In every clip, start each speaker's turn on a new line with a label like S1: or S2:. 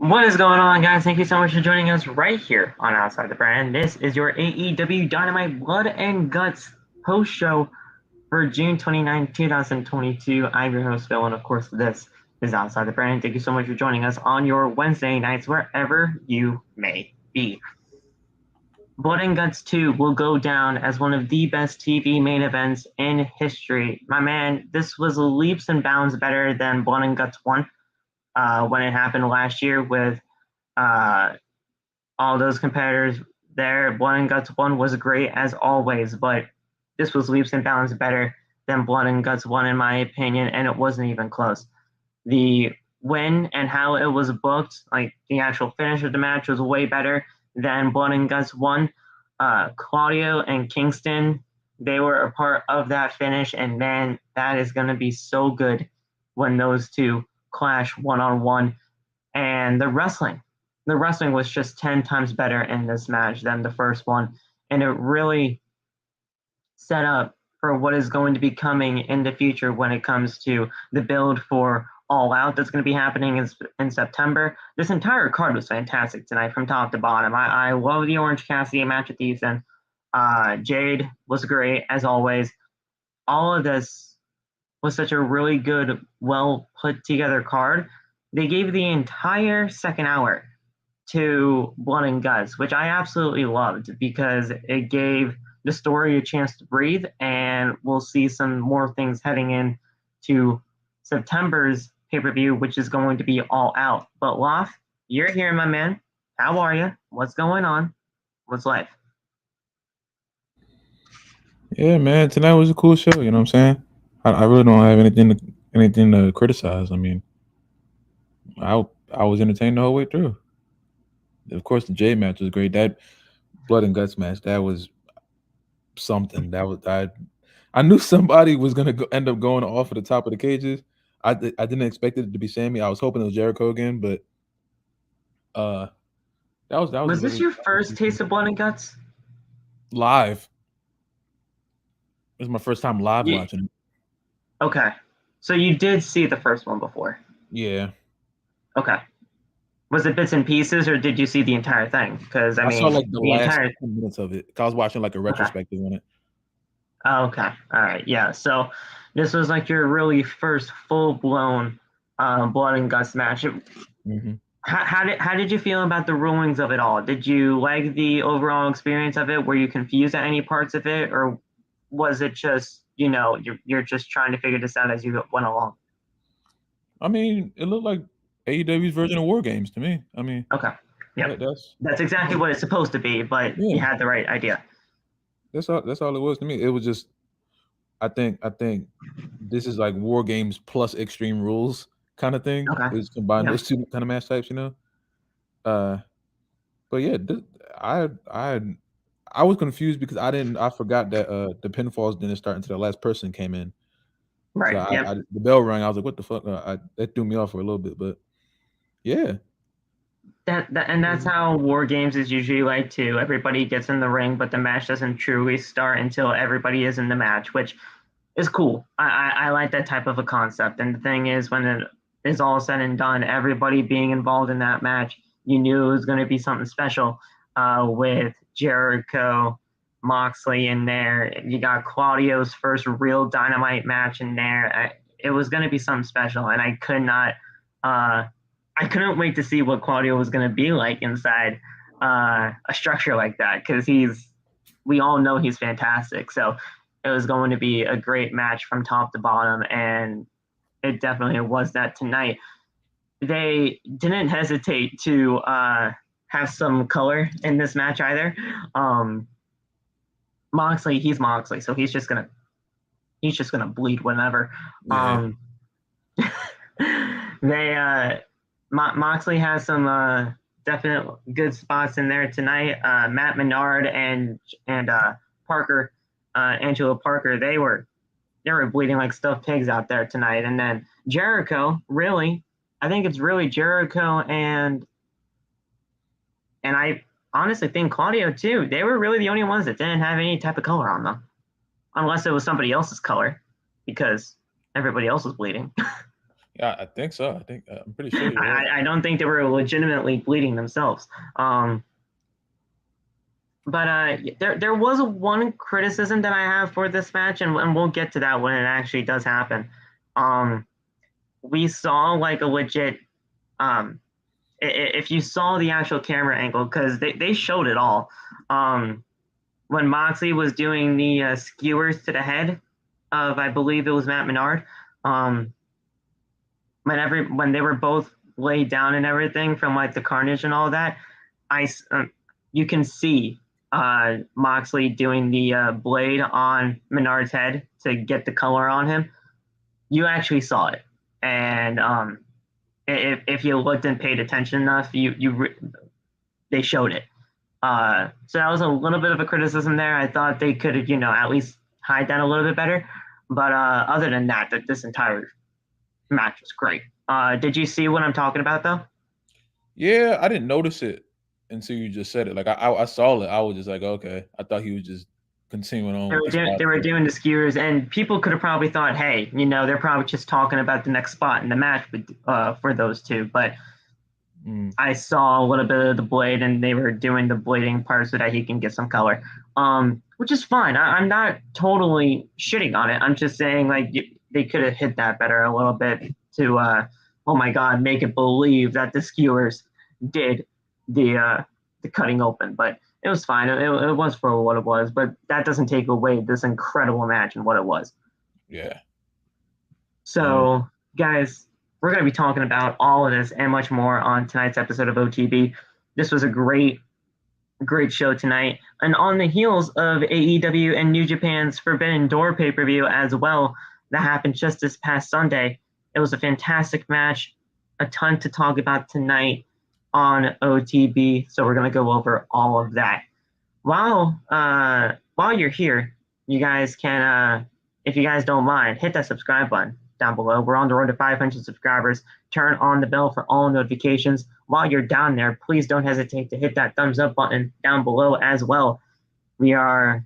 S1: What is going on, guys? Thank you so much for joining us right here on Outside the Brand. This is your AEW Dynamite Blood and Guts post show for June 29, 2022. I'm your host, Phil, and of course, this is Outside the Brand. Thank you so much for joining us on your Wednesday nights, wherever you may be. Blood and Guts 2 will go down as one of the best TV main events in history. My man, this was leaps and bounds better than Blood and Guts 1. When it happened last year with all those competitors there. Blood and Guts 1 was great as always, but this was leaps and bounds better than Blood and Guts 1 in my opinion, and it wasn't even close. The win and how it was booked, like the actual finish of the match, was way better than Blood and Guts 1. Claudio and Kingston, they were a part of that finish, and man, that is going to be so good when those two clash one-on-one. And the wrestling was just 10 times better in this match than the first one, and it really set up for what is going to be coming in the future when it comes to the build for All Out that's going to be happening in September. This entire card was fantastic tonight from top to bottom. I love the Orange Cassidy match with Ethan. Jade was great as always. All of this was such a really good, well put together card. They gave the entire second hour to Blood and Guts, which I absolutely loved because it gave the story a chance to breathe, and we'll see some more things heading in to September's pay-per-view, which is going to be All Out. But Loth, you're here, my man. How are you? What's going on? What's life?
S2: Yeah, man, tonight was a cool show, you know what I'm saying? I really don't have anything to criticize. I mean, I was entertained the whole way through. Of course, the J match was great. That Blood and Guts match, that was something. I knew somebody was gonna end up going off at the top of the cages. I didn't expect it to be Sammy. I was hoping it was Jericho again, but that was
S1: Was this your first taste of Blood and Guts?
S2: Live. It was my first time live watching it.
S1: Okay. So you did see the first one before?
S2: Yeah.
S1: Okay. Was it bits and pieces, or did you see the entire thing? Because I
S2: saw like the last
S1: entire
S2: 10 minutes of it. I was watching like a retrospective on it.
S1: Oh, okay. All right. Yeah. So this was like your really first full-blown Blood and Guts match.
S2: Mm-hmm.
S1: How did you feel about the rulings of it all? Did you like the overall experience of it? Were you confused at any parts of it, or was it just you're just trying to figure this out as you went along?
S2: I mean, it looked like AEW's version of War Games to me. I mean,
S1: okay, yeah, that's exactly what it's supposed to be, but you had the right idea.
S2: That's all it was to me. It was just, I think this is like War Games plus Extreme Rules kind of thing.
S1: Okay.
S2: It's combined those two kind of match types, you know. But yeah, I was confused because I forgot that the pinfalls didn't start until the last person came in.
S1: Right.
S2: So the bell rang. I was like, "What the fuck?" That threw me off for a little bit, but yeah.
S1: That's how War Games is usually like too. Everybody gets in the ring, but the match doesn't truly start until everybody is in the match, which is cool. I like that type of a concept. And the thing is, when it is all said and done, everybody being involved in that match, you knew it was going to be something special. With Jericho, Moxley in there, you got Claudio's first real Dynamite match in there. It was going to be something special, and I couldn't wait to see what Claudio was going to be like inside a structure like that, because we all know he's fantastic. So it was going to be a great match from top to bottom, and it definitely was that tonight. They didn't hesitate to have some color in this match either. Moxley, he's Moxley, so he's just gonna bleed whenever.
S2: Yeah.
S1: Moxley has some definite good spots in there tonight. Matt Manard and Parker, Angelo Parker, they were bleeding like stuffed pigs out there tonight. And then Jericho, really, I think it's really Jericho and I honestly think Claudio too. They were really the only ones that didn't have any type of color on them, unless it was somebody else's color, because everybody else was bleeding.
S2: Yeah, I think so. I'm pretty sure you're right.
S1: I don't think they were legitimately bleeding themselves. But there was one criticism that I have for this match, and we'll get to that when it actually does happen. We saw like a legit, if you saw the actual camera angle, because they showed it all. When Moxley was doing the skewers to the head of, I believe it was Matt Menard, when they were both laid down and everything from like the carnage and all that, you can see Moxley doing the blade on Menard's head to get the color on him. You actually saw it, and if you looked and paid attention enough, they showed it. So that was a little bit of a criticism there. I thought they could have, at least hide that a little bit better. But other than that, this entire match was great. Did you see what I'm talking about, though?
S2: Yeah, I didn't notice it until you just said it. Like I saw it, I was just like, okay. I thought he was just continuing on with the spot.
S1: They were doing the skewers, and people could have probably thought, hey, they're probably just talking about the next spot in the match for those two. But I saw a little bit of the blade, and they were doing the blading part so that he can get some color, which is fine. I'm not totally shitting on it. I'm just saying, like, they could have hit that better a little bit to, oh my God, make it believe that the skewers did the cutting open. But it was fine. It was for what it was, but that doesn't take away this incredible match and what it was.
S2: Yeah.
S1: So, guys, we're going to be talking about all of this and much more on tonight's episode of OTB. This was a great show tonight. And on the heels of AEW and New Japan's Forbidden Door pay-per-view as well, that happened just this past Sunday. It was a fantastic match. A ton to talk about tonight on OTB. So we're going to go over all of that. While you're here, you guys can, if you guys don't mind, hit that subscribe button down below. We're on the road to 500 subscribers. Turn on the bell for all notifications. While you're down there, please don't hesitate to hit that thumbs up button down below as well. We are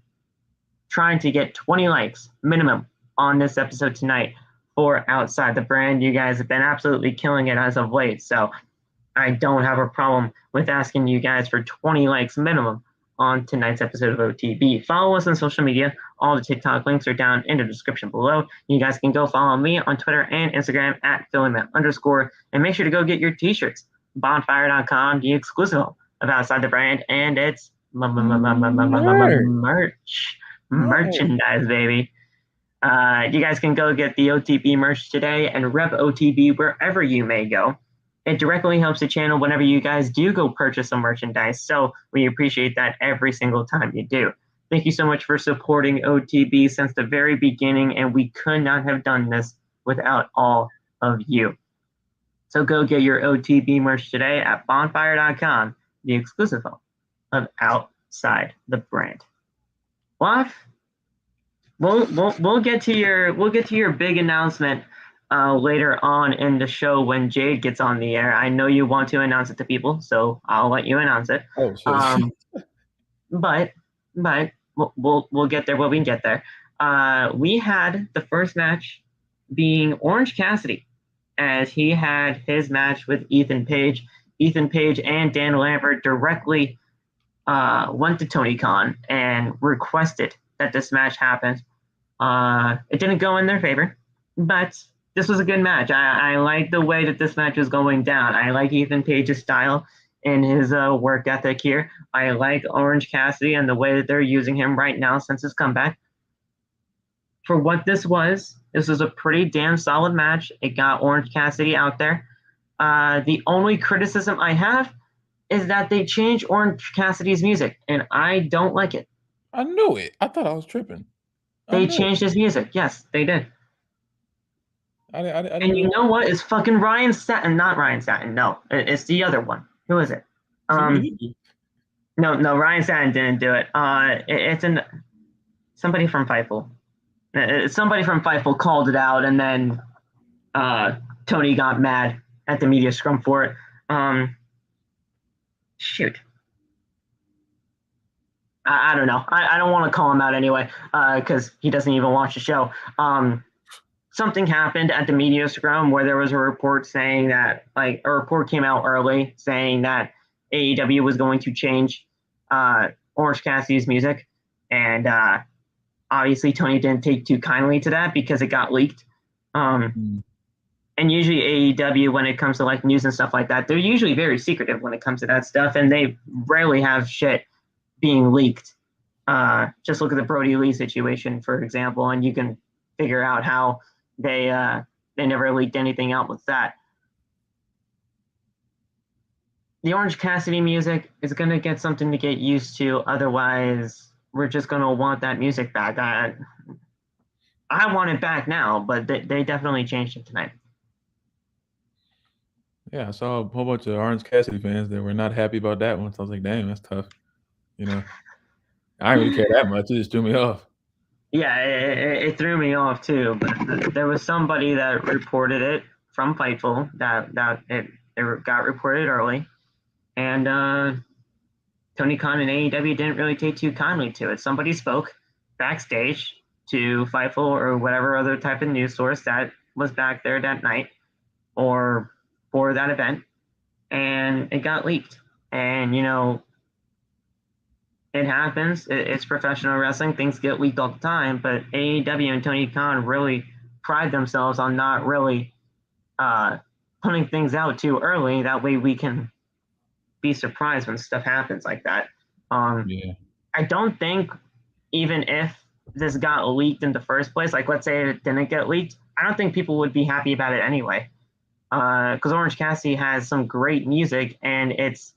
S1: trying to get 20 likes minimum on this episode tonight for Outside the Brand. You guys have been absolutely killing it as of late, so I don't have a problem with asking you guys for 20 likes minimum on tonight's episode of OTB. Follow us on social media. All the TikTok links are down in the description below. You guys can go follow me on Twitter and Instagram at @PhillyMatt_, and make sure to go get your t-shirts. Bonfire.com, the exclusive of Outside the Brand, and it's merchandise, baby. You guys can go get the OTB merch today and rep OTB wherever you may go. It directly helps the channel whenever you guys do go purchase some merchandise, so we appreciate that every single time you do. Thank you so much for supporting OTB since the very beginning, and we could not have done this without all of you. So go get your OTB merch today at bonfire.com, the exclusive of Outside the Brand. We'll get to your big announcement later on in the show when Jade gets on the air. I know you want to announce it to people, so I'll let you announce it.
S2: Oh, sure.
S1: But we'll get there when we get there. We had the first match being Orange Cassidy, as he had his match with Ethan Page. Ethan Page and Dan Lambert directly went to Tony Khan and requested that this match happen. It didn't go in their favor, but this was a good match. I like the way that this match is going down. I like Ethan Page's style and his work ethic here. I like Orange Cassidy and the way that they're using him right now since his comeback. For what this was a pretty damn solid match. It got Orange Cassidy out there. The only criticism I have is that they changed Orange Cassidy's music, and I don't like it.
S2: I knew it. I thought I was tripping.
S1: They changed his music. Yes, they did.
S2: I
S1: and you know what? It's fucking Ryan Satin. Not Ryan Satin. No, it's the other one. Who is it? No, Ryan Satin didn't do it. It's somebody from Fightful. Somebody from Fightful called it out, and then Tony got mad at the media scrum for it. Shoot. I don't know. I don't want to call him out anyway because he doesn't even watch the show. something happened at the media scrum where there was a report saying that, like, a report came out early saying that AEW was going to change Orange Cassidy's music, and obviously Tony didn't take too kindly to that because it got leaked. And usually AEW, when it comes to like news and stuff like that, they're usually very secretive when it comes to that stuff, and they rarely have shit being leaked. Just look at the Brody Lee situation, for example, and you can figure out how they never leaked anything out with that. The Orange Cassidy music is going to get something to get used to. Otherwise, we're just going to want that music back. I want it back now, but they definitely changed it tonight.
S2: Yeah, I saw a whole bunch of Orange Cassidy fans that were not happy about that one. So I was like, damn, that's tough. You know, I didn't really care that much. It just threw me off.
S1: Yeah, it threw me off too. But there was somebody that reported it from Fightful that it got reported early, and Tony Khan and AEW didn't really take too kindly to it. Somebody spoke backstage to Fightful or whatever other type of news source that was back there that night or for that event, and it got leaked. And, you know, it happens. It's professional wrestling. Things get leaked all the time, but AEW and Tony Khan really pride themselves on not really putting things out too early. That way we can be surprised when stuff happens like that.
S2: Yeah.
S1: I don't think even if this got leaked in the first place, like let's say it didn't get leaked, I don't think people would be happy about it anyway. Because Orange Cassidy has some great music, and it's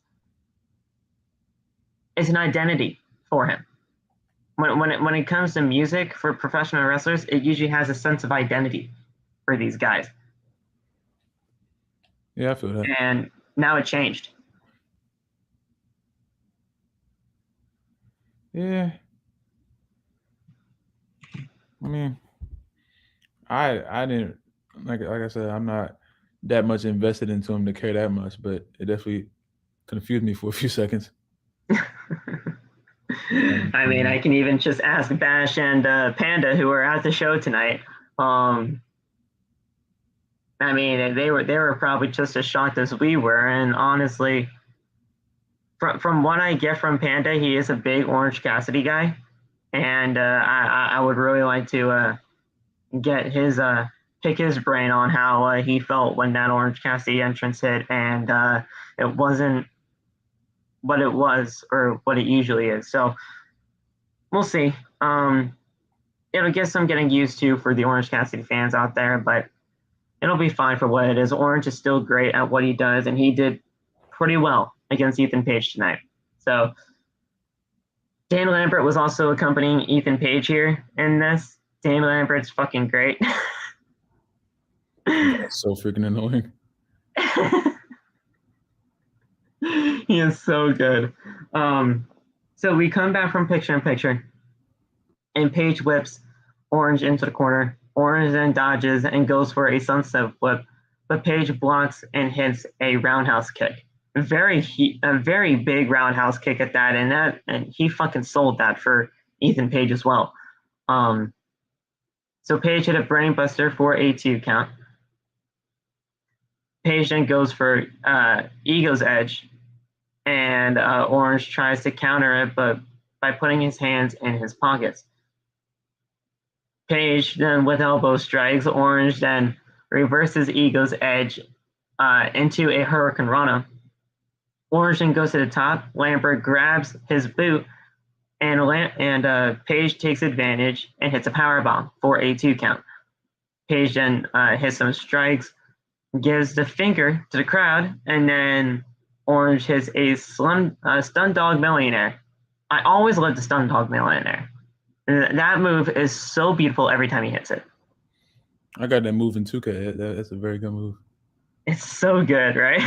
S1: an identity for him. When it comes to music for professional wrestlers, it usually has a sense of identity for these guys.
S2: Yeah, I feel that.
S1: And now it changed.
S2: Yeah. I mean, I didn't like I said, I'm not that much invested into him to care that much, but it definitely confused me for a few seconds.
S1: I mean, I can even just ask Bash and Panda, who were at the show tonight. I mean, they were probably just as shocked as we were. And honestly, from what I get from Panda, he is a big Orange Cassidy guy, and I would really like to get his pick his brain on how he felt when that Orange Cassidy entrance hit, and it wasn't what it was or what it usually is. So we'll see. It'll get some getting used to for the Orange Cassidy fans out there, but it'll be fine for what it is. Orange is still great at what he does, and he did pretty well against Ethan Page tonight. So Dan Lambert was also accompanying Ethan Page here in this. Dan Lambert's fucking great.
S2: That's so freaking annoying.
S1: He is so good. So we come back from picture-in-picture, and Page whips Orange into the corner. Orange then dodges and goes for a sunset flip, but Page blocks and hits a roundhouse kick. A very big roundhouse kick at that, and he fucking sold that for Ethan Page as well. So Page hit a brainbuster for a 2 count. Page then goes for Ego's Edge, and Orange tries to counter it, but by putting his hands in his pockets. Page then with elbow strikes. Orange then reverses Ego's Edge into a Hurricane Rana. Orange then goes to the top. Lambert grabs his boot, and Page takes advantage and hits a powerbomb for a 2 count. Page then hits some strikes, gives the finger to the crowd, and then Orange hits a stun dog millionaire. I always love the stun dog millionaire. That move is so beautiful every time he hits it.
S2: I got that move in 2K. That's a very good move.
S1: It's so good, right?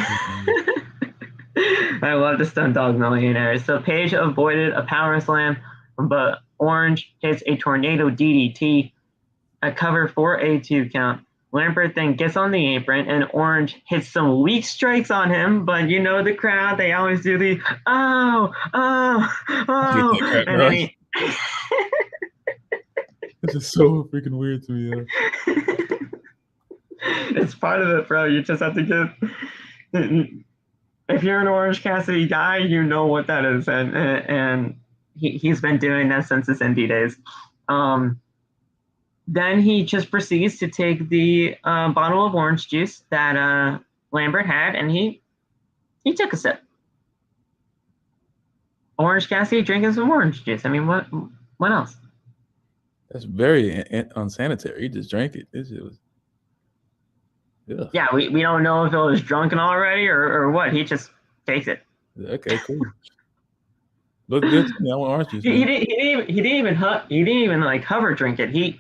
S1: I love the stun dog millionaire. So Page avoided a power slam, but Orange hits a tornado DDT, a cover for a 2 count. Lambert then gets on the apron, and Orange hits some weak strikes on him, but you know the crowd, they always do the, oh, and then he...
S2: This is so freaking weird to me,
S1: It's part of it, bro. You just have to give. If you're an Orange Cassidy guy, you know what that is, and he's been doing that since his indie days. Then he just proceeds to take the bottle of orange juice that Lambert had, and he took a sip. Orange Cassidy drinking some orange juice. I mean, what else?
S2: That's very unsanitary. He just drank it. It was. Ugh.
S1: Yeah, we don't know if it was drunken already or what. He just takes it.
S2: Okay, cool. Look good to me. I want orange juice.
S1: He didn't even like hover drink it. He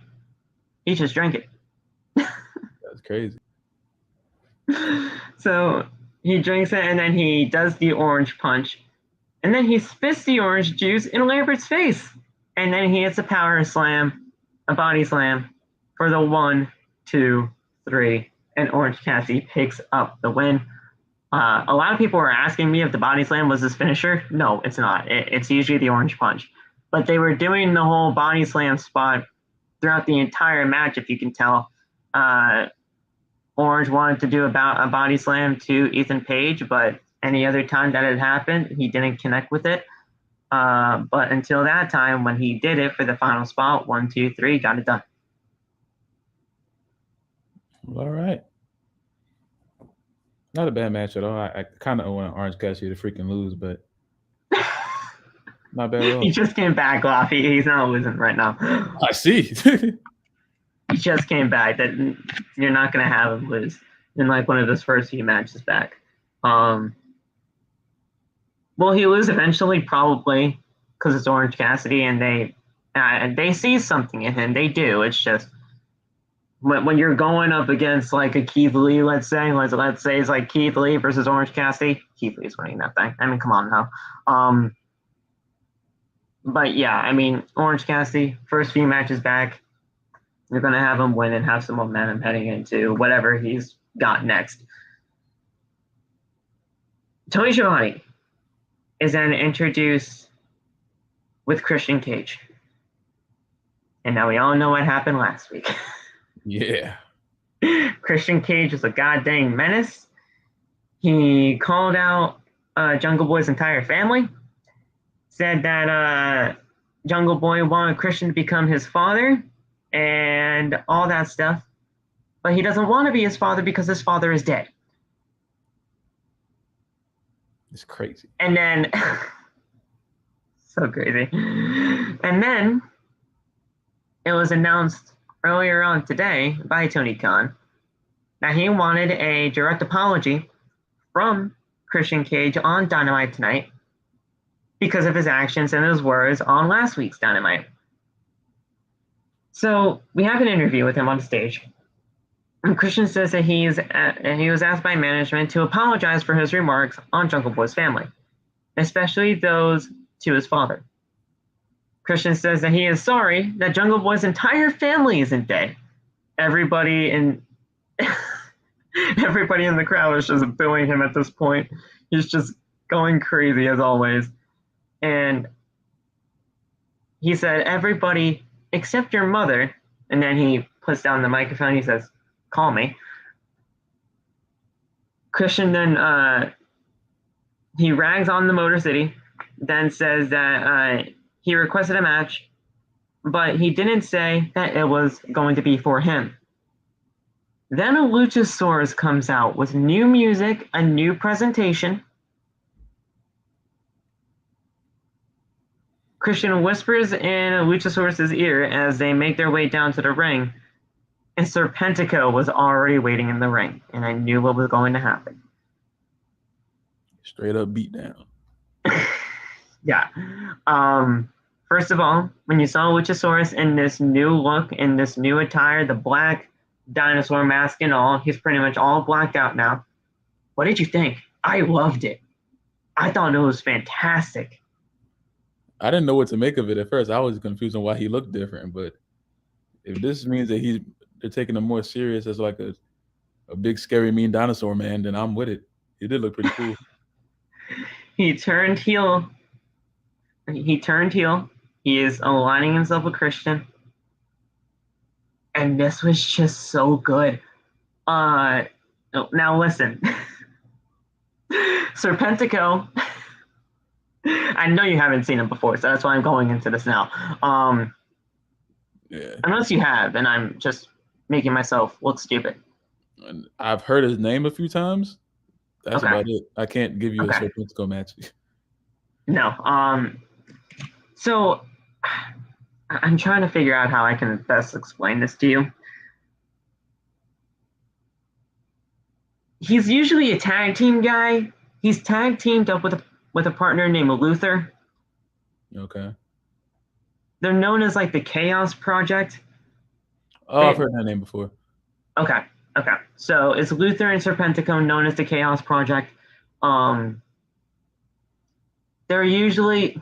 S1: just drank it.
S2: That's crazy.
S1: So he drinks it and then he does the orange punch, and then he spits the orange juice in Lambert's face, and then he hits a power slam, a body slam for the 1, 2, 3, and Orange Cassidy picks up the win. A lot of people were asking me if the body slam was his finisher. No, it's not. It's usually the orange punch. But they were doing the whole body slam spot throughout the entire match, if you can tell. Orange wanted to do a body slam to Ethan Page, but any other time that had happened, he didn't connect with it. But until that time, when he did it for the final spot, 1, 2, 3, got it done.
S2: All right. Not a bad match at all. I kind of want Orange Cassidy to freaking lose, but not bad at all.
S1: He just came back, Laffy. He's not losing right now.
S2: I see.
S1: He just came back. That you're not going to have him lose in like one of his first few matches back. Will he lose eventually? Probably, because it's Orange Cassidy, and they see something in him. They do. It's just when you're going up against like a Keith Lee, let's say it's like Keith Lee versus Orange Cassidy. Keith Lee's winning that thing. I mean, come on now. But yeah, I mean, Orange Cassidy, first few matches back, you're going to have him win and have some momentum heading into whatever he's got next. Tony Schiavone is then introduced with Christian Cage. And now we all know what happened last week.
S2: Yeah.
S1: Christian Cage is a goddamn menace. He called out Jungle Boy's entire family. Said that Jungle Boy wanted Christian to become his father and all that stuff. But he doesn't want to be his father because his father is dead.
S2: It's crazy.
S1: And then, so crazy. And then it was announced earlier on today by Tony Khan that he wanted a direct apology from Christian Cage on Dynamite tonight because of his actions and his words on last week's Dynamite. So we have an interview with him on stage. And Christian says that he was asked by management to apologize for his remarks on Jungle Boy's family, especially those to his father. Christian says that he is sorry that Jungle Boy's entire family isn't dead. Everybody in the crowd is just booing him at this point. He's just going crazy as always. And he said, everybody except your mother, and then he puts down the microphone. He says, call me. Christian then he rags on the Motor City, then says that he requested a match, but he didn't say that it was going to be for him. Then a Luchasaurus comes out with new music, a new presentation. Christian whispers in Luchasaurus' ear as they make their way down to the ring, and Serpentico was already waiting in the ring, and I knew what was going to happen.
S2: Straight up beat down.
S1: Yeah. First of all, when you saw Luchasaurus in this new look, in this new attire, the black dinosaur mask and all, he's pretty much all blacked out now. What did you think? I loved it. I thought it was fantastic.
S2: I didn't know what to make of it at first. I was confused on why he looked different, but if this means that they're taking him more serious as like a big, scary, mean dinosaur man, then I'm with it. He did look pretty cool.
S1: He turned heel. He is aligning himself with Christian. And this was just so good. Now listen. Serpentico. I know you haven't seen him before, so that's why I'm going into this now.
S2: Yeah.
S1: Unless you have, and I'm just making myself look stupid.
S2: And I've heard his name a few times. That's
S1: Okay.
S2: about it. I can't give you
S1: Okay.
S2: a Serpentico match.
S1: No. So I'm trying to figure out how I can best explain this to you. He's usually a tag team guy. He's tag teamed up with a partner named Luther.
S2: Okay.
S1: They're known as like the Chaos Project.
S2: Oh, I've heard that name before.
S1: Okay. Okay. So it's Luther and Serpentico, known as the Chaos Project. They're usually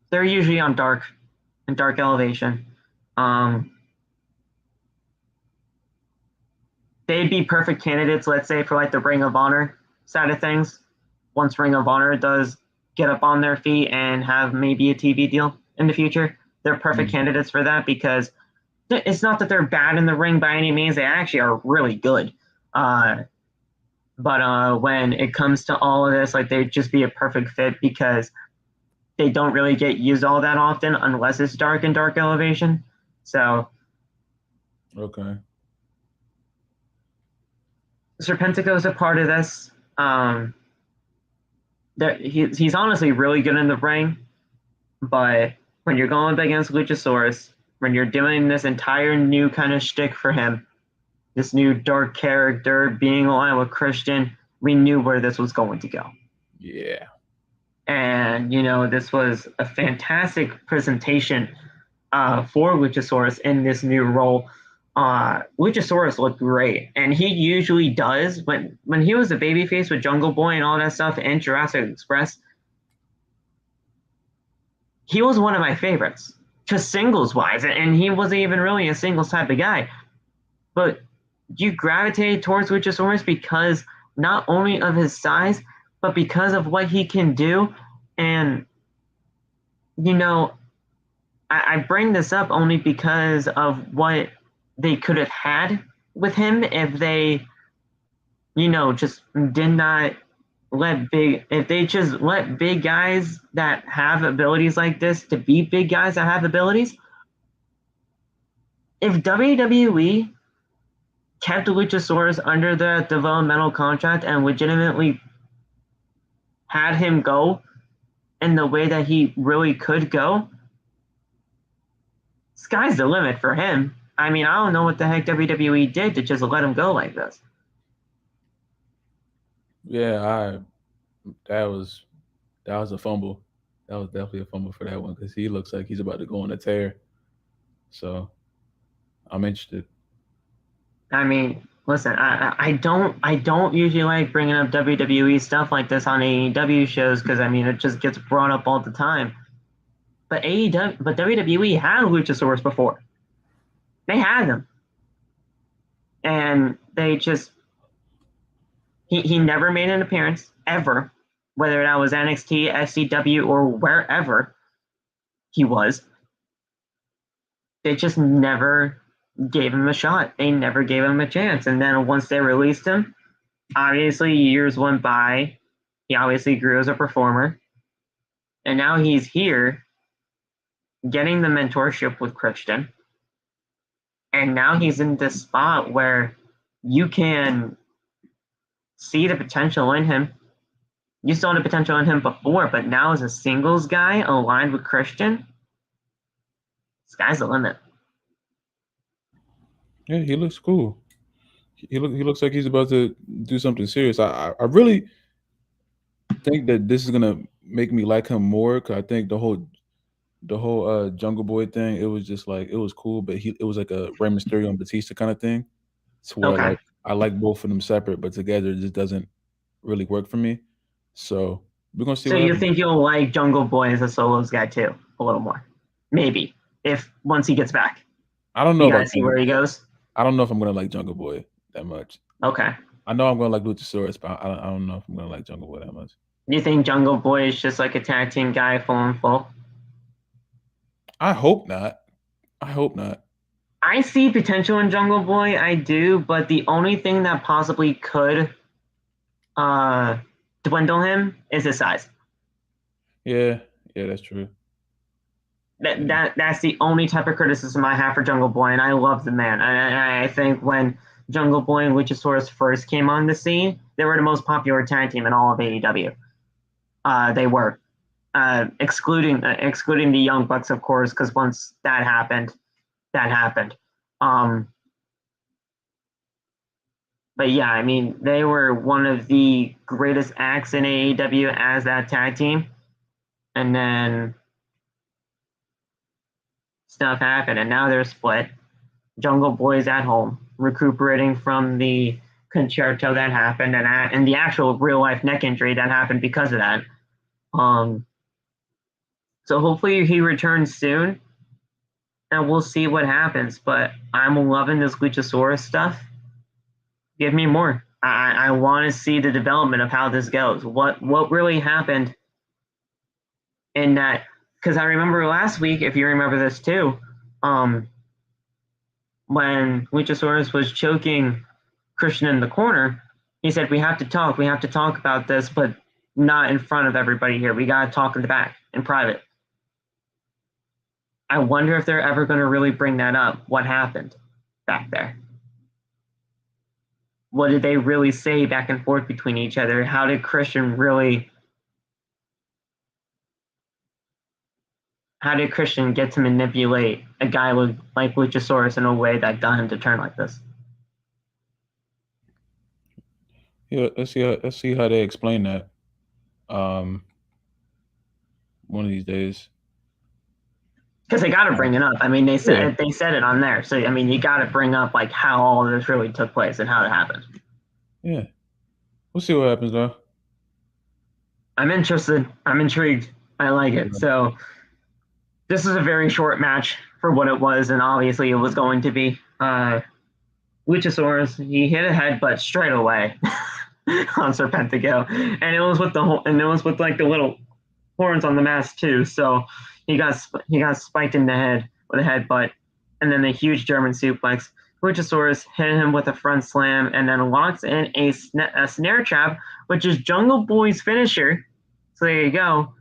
S1: they're usually on Dark Elevation. They'd be perfect candidates, let's say, for like the Ring of Honor side of things. Once Ring of Honor does get up on their feet and have maybe a TV deal in the future, they're perfect candidates for that, because it's not that they're bad in the ring by any means. They actually are really good. But when it comes to all of this, like, they'd just be a perfect fit because they don't really get used all that often unless it's Dark and Dark Elevation. So
S2: okay.
S1: Serpentico is a part of this. He's honestly really good in the ring, but when you're going up against Luchasaurus, when you're doing this entire new kind of shtick for him, this new dark character being aligned with Christian, we knew where this was going to go.
S2: Yeah.
S1: And, this was a fantastic presentation for Luchasaurus in this new role. Luchasaurus looked great, and he usually does. When he was a babyface with Jungle Boy and all that stuff and Jurassic Express, he was one of my favorites, just singles-wise, and he wasn't even really a singles type of guy. But you gravitate towards Luchasaurus because not only of his size, but because of what he can do. And, I bring this up only because of what they could have had with him if they, just did not if they just let big guys that have abilities like this to be big guys that have abilities. If WWE kept Luchasaurus under the developmental contract and legitimately had him go in the way that he really could go, sky's the limit for him. I mean, I don't know what the heck WWE did to just let him go like this.
S2: Yeah, that was a fumble. That was definitely a fumble for that one, because he looks like he's about to go on a tear. So I'm interested.
S1: I mean, listen, I don't usually like bringing up WWE stuff like this on AEW shows, because I mean, it just gets brought up all the time. But WWE had Luchasaurus before. They had him, and they just he never made an appearance ever, whether that was NXT, SCW, or wherever he was. They just never gave him a shot. They never gave him a chance. And then once they released him, obviously years went by. He obviously grew as a performer. And now he's here getting the mentorship with Christian. And now he's in this spot where you can see the potential in him. You saw the potential in him before, but now as a singles guy aligned with Christian, sky's the limit.
S2: Yeah, he looks cool. He looks like he's about to do something serious. I really think that this is gonna make me like him more, because I think the whole Jungle Boy thing, it was just like, it was cool, but it was like a Rey Mysterio and Batista kind of thing. It's where
S1: Okay.
S2: like I like both of them separate, but together it just doesn't really work for me. So we're gonna see
S1: So
S2: what
S1: you
S2: happens.
S1: think you'll like Jungle Boy as a solos guy too, a little more, maybe, if once he gets back.
S2: I don't know
S1: You
S2: about
S1: gotta see where he goes.
S2: I don't know if I'm gonna like Jungle Boy that much.
S1: Okay.
S2: I know I'm gonna like Luchasaurus, but I don't know if I'm gonna like Jungle Boy that much.
S1: Do you think Jungle Boy is just like a tag team guy full and full?
S2: I hope not. I hope not.
S1: I see potential in Jungle Boy. I do, but the only thing that possibly could uh, dwindle him is his size.
S2: Yeah, that's true. Yeah.
S1: That's the only type of criticism I have for Jungle Boy, and I love the man. And I think when Jungle Boy and Luchasaurus first came on the scene, they were the most popular tag team in all of AEW. They were, excluding the Young Bucks, of course, because once that happened, that happened. But yeah, I mean, they were one of the greatest acts in AEW as that tag team, and then stuff happened, and now they're split. Jungle Boy's at home, recuperating from the concerto that happened and the actual real life neck injury that happened because of that. So hopefully he returns soon, and we'll see what happens. But I'm loving this Luchasaurus stuff. Give me more. I want to see the development of how this goes. What really happened in that? Because I remember last week, if you remember this too, when Luchasaurus was choking Christian in the corner, he said, "We have to talk. We have to talk about this, but not in front of everybody here. We got to talk in the back, in private." I wonder if they're ever going to really bring that up. What happened back there? What did they really say back and forth between each other? How did Christian get to manipulate a guy like Luchasaurus in a way that got him to turn like this?
S2: Yeah, let's see how they explain that. One of these days.
S1: Because they got to bring it up. I mean, they said it on there. So I mean, you got to bring up like how all of this really took place and how it happened.
S2: Yeah, we'll see what happens though.
S1: I'm interested. I'm intrigued. I like it. So this is a very short match for what it was, and obviously it was going to be. Luchasaurus, he hit a headbutt straight away on Serpentico, and it was with like the little horns on the mask too. So he got spiked in the head with a headbutt, and then a huge German suplex. Luchasaurus hit him with a front slam, and then locks in a snare trap, which is Jungle Boy's finisher. So there you go.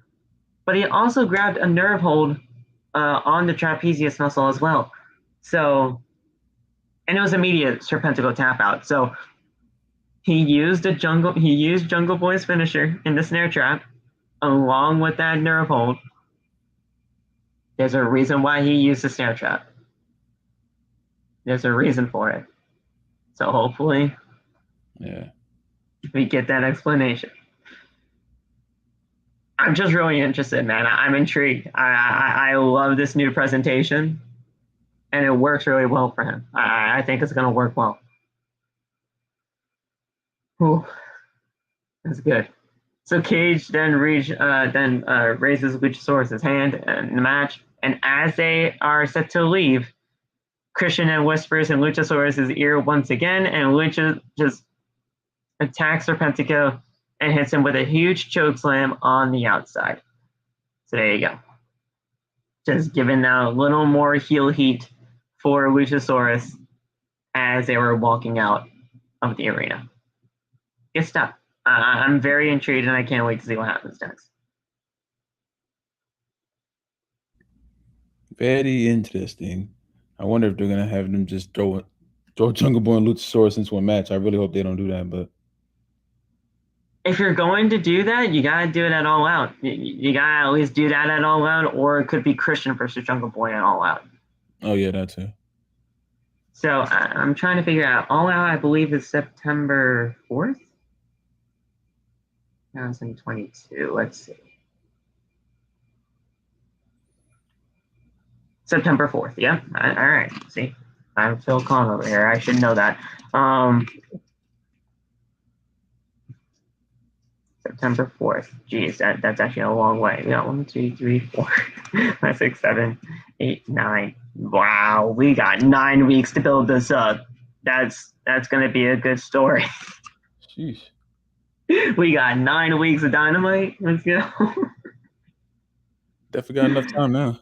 S1: But he also grabbed a nerve hold on the trapezius muscle as well. So, and it was immediate Serpentico tap out. So he used Jungle Boy's finisher in the snare trap along with that nerve hold. There's a reason why he used the snare trap. There's a reason for it. So hopefully, we get that explanation. I'm just really interested, man. I'm intrigued. I love this new presentation, and it works really well for him. I think it's going to work well. Ooh, that's good. So Cage then raises Luchasaurus' hand in the match, and as they are set to leave, Christian then whispers in Luchasaurus' ear once again, and Lucha just attacks Serpentico and hits him with a huge choke slam on the outside. So there you go. Just giving a little more heel heat for Luchasaurus as they were walking out of the arena. Good stuff. I'm very intrigued, and I can't wait to see what happens next.
S2: Very interesting. I wonder if they're gonna have them just throw Jungle Boy and Luchasaurus into a match. I really hope they don't do that, but
S1: if you're going to do that, you gotta do it at All Out. You gotta at least do that at All Out, or it could be Christian versus Jungle Boy at All Out.
S2: Oh yeah, that too.
S1: So I'm trying to figure out. All Out, I believe, is September 4th, 2022. Let's see. September 4th. Yeah. All right. See, I'm Phil Kong over here. I should know that. September 4th. Geez, that's actually a long way. We got 1, 2, 3, 4, 5, 6, 7, 8, 9. Wow, we got 9 weeks to build this up. That's gonna be a good story.
S2: Jeez.
S1: We got 9 weeks of Dynamite. Let's go.
S2: Definitely got enough time now.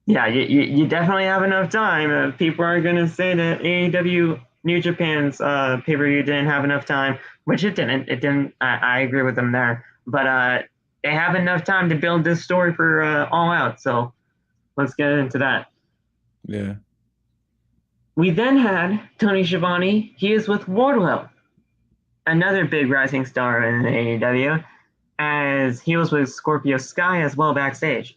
S1: Yeah, you definitely have enough time. People are going to say that AEW New Japan's pay-per-view didn't have enough time, which it didn't. It didn't. I agree with them there. But they have enough time to build this story for All Out. So let's get into that.
S2: Yeah.
S1: We then had Tony Schiavone. He is with Wardlow, another big rising star in AEW, as he was with Scorpio Sky as well backstage.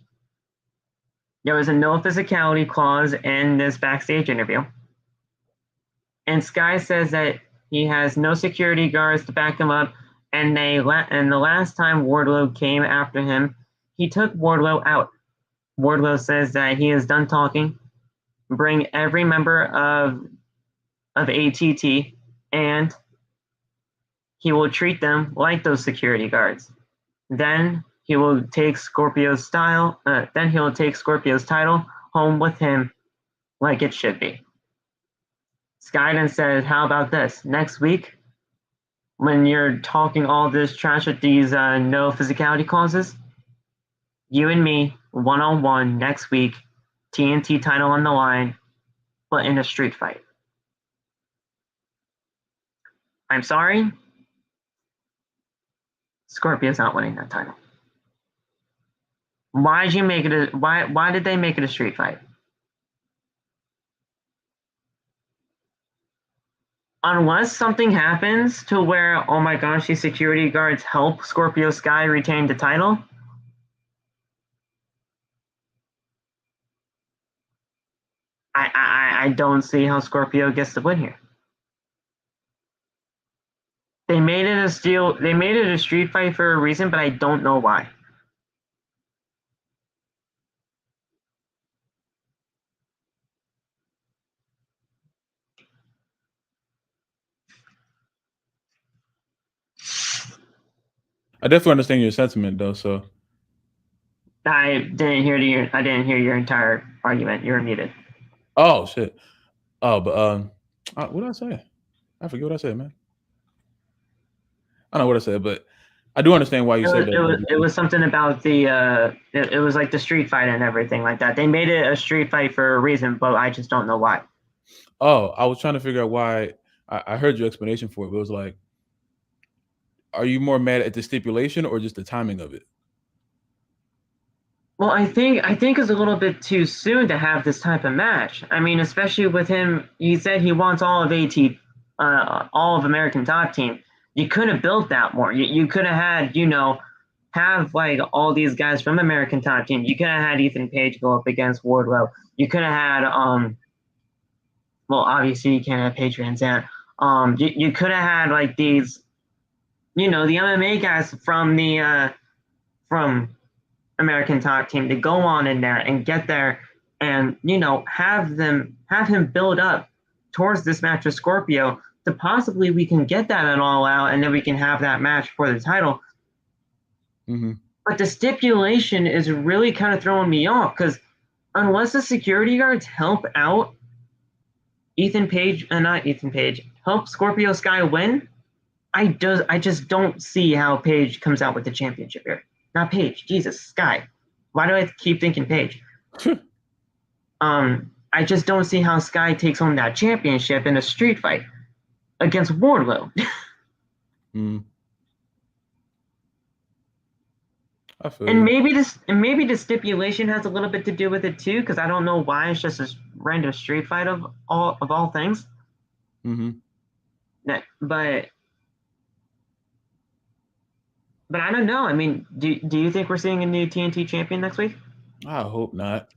S1: There was a no physicality clause in this backstage interview. And Sky says that he has no security guards to back him up. And the last time Wardlow came after him, he took Wardlow out. Wardlow says that he is done talking. Bring every member of ATT, and he will treat them like those security guards. Then he will take Scorpio's title home with him, like it should be. Skyden said, "How about this? Next week, when you're talking all this trash with these no physicality clauses, you and me, one-on-one next week, TNT title on the line, but in a street fight." I'm sorry, Scorpio's not winning that title. Why did you make it? Why did they make it a street fight? Unless something happens to where, oh my gosh, these security guards help Scorpio Sky retain the title, I don't see how Scorpio gets the win here. They made it a street fight for a reason, but I don't know why.
S2: I definitely understand your sentiment, though. So
S1: I didn't hear your entire argument. You were muted.
S2: oh shit. Oh, but what did I say? I forget what I said, man. I don't know what I said, but I do understand why you said that.
S1: It was something about the it was like the street fight and everything like that. They made it a street fight for a reason, but I just don't know why.
S2: Oh, I was trying to figure out why. I heard your explanation for it, but it was like, are you more mad at the stipulation or just the timing of it?
S1: Well, I think it's a little bit too soon to have this type of match. I mean, especially with him, he said he wants all of American Top Team. You could have built that more. You could have had, have like all these guys from American Top Team. You could have had Ethan Page go up against Wardlow. You could have had, well, obviously you can't have Page Van Zandt. You could have had like these, the MMA guys from American Top Team to go on in there and get there and have him build up towards this match with Scorpio to possibly we can get that at All Out and then we can have that match for the title.
S2: Mm-hmm.
S1: But the stipulation is really kind of throwing me off because unless the security guards help out help Scorpio Sky win, I just don't see how Page comes out with the championship here. Not Page, Jesus, Sky. Why do I keep thinking Page? I just don't see how Sky takes home that championship in a street fight against Wardlow.
S2: Mm. I feel
S1: And
S2: you.
S1: maybe the stipulation has a little bit to do with it too, because I don't know why it's just a random street fight of all things.
S2: Mm-hmm.
S1: But I don't know. I mean, do you think we're seeing a new TNT champion next week?
S2: I hope not.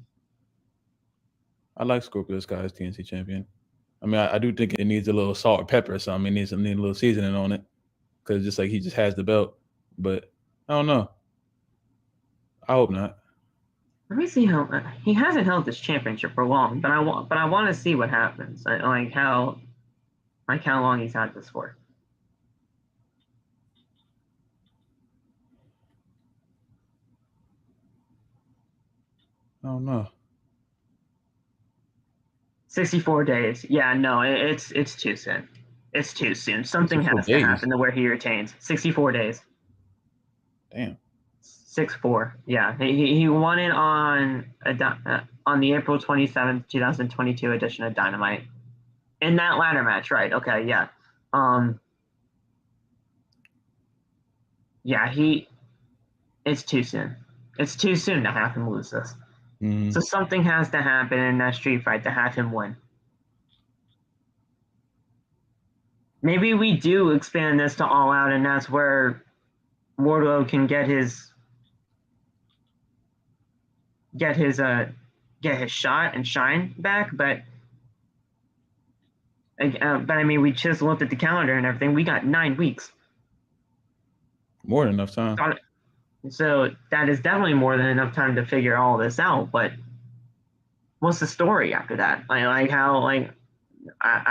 S2: I like Scorpio Sky as TNT champion. I mean, I do think it needs a little salt or pepper or something. It needs a little seasoning on it because just like he just has the belt. But I don't know. I hope not.
S1: Let me see how he hasn't held this championship for long, but I want to see what happens. Like how long he's had this for.
S2: I don't know.
S1: 64 days. Yeah, no, it's too soon. It's too soon. Something
S2: 64
S1: has to
S2: days.
S1: happen to where he retains. 64 days.
S2: Damn.
S1: 6-4. Yeah, he won it on the April 27th, 2022 edition of Dynamite. In that ladder match, right? Okay, yeah. Yeah, it's too soon. It's too soon to have him lose this.
S2: Mm-hmm.
S1: So something has to happen in that street fight to have him win. Maybe we do expand this to All Out, and that's where Wardlow can get his shot and shine back. But I mean, we just looked at the calendar and everything. We got 9 weeks.
S2: More than enough time.
S1: So that is definitely more than enough time to figure all this out. But what's the story after that? I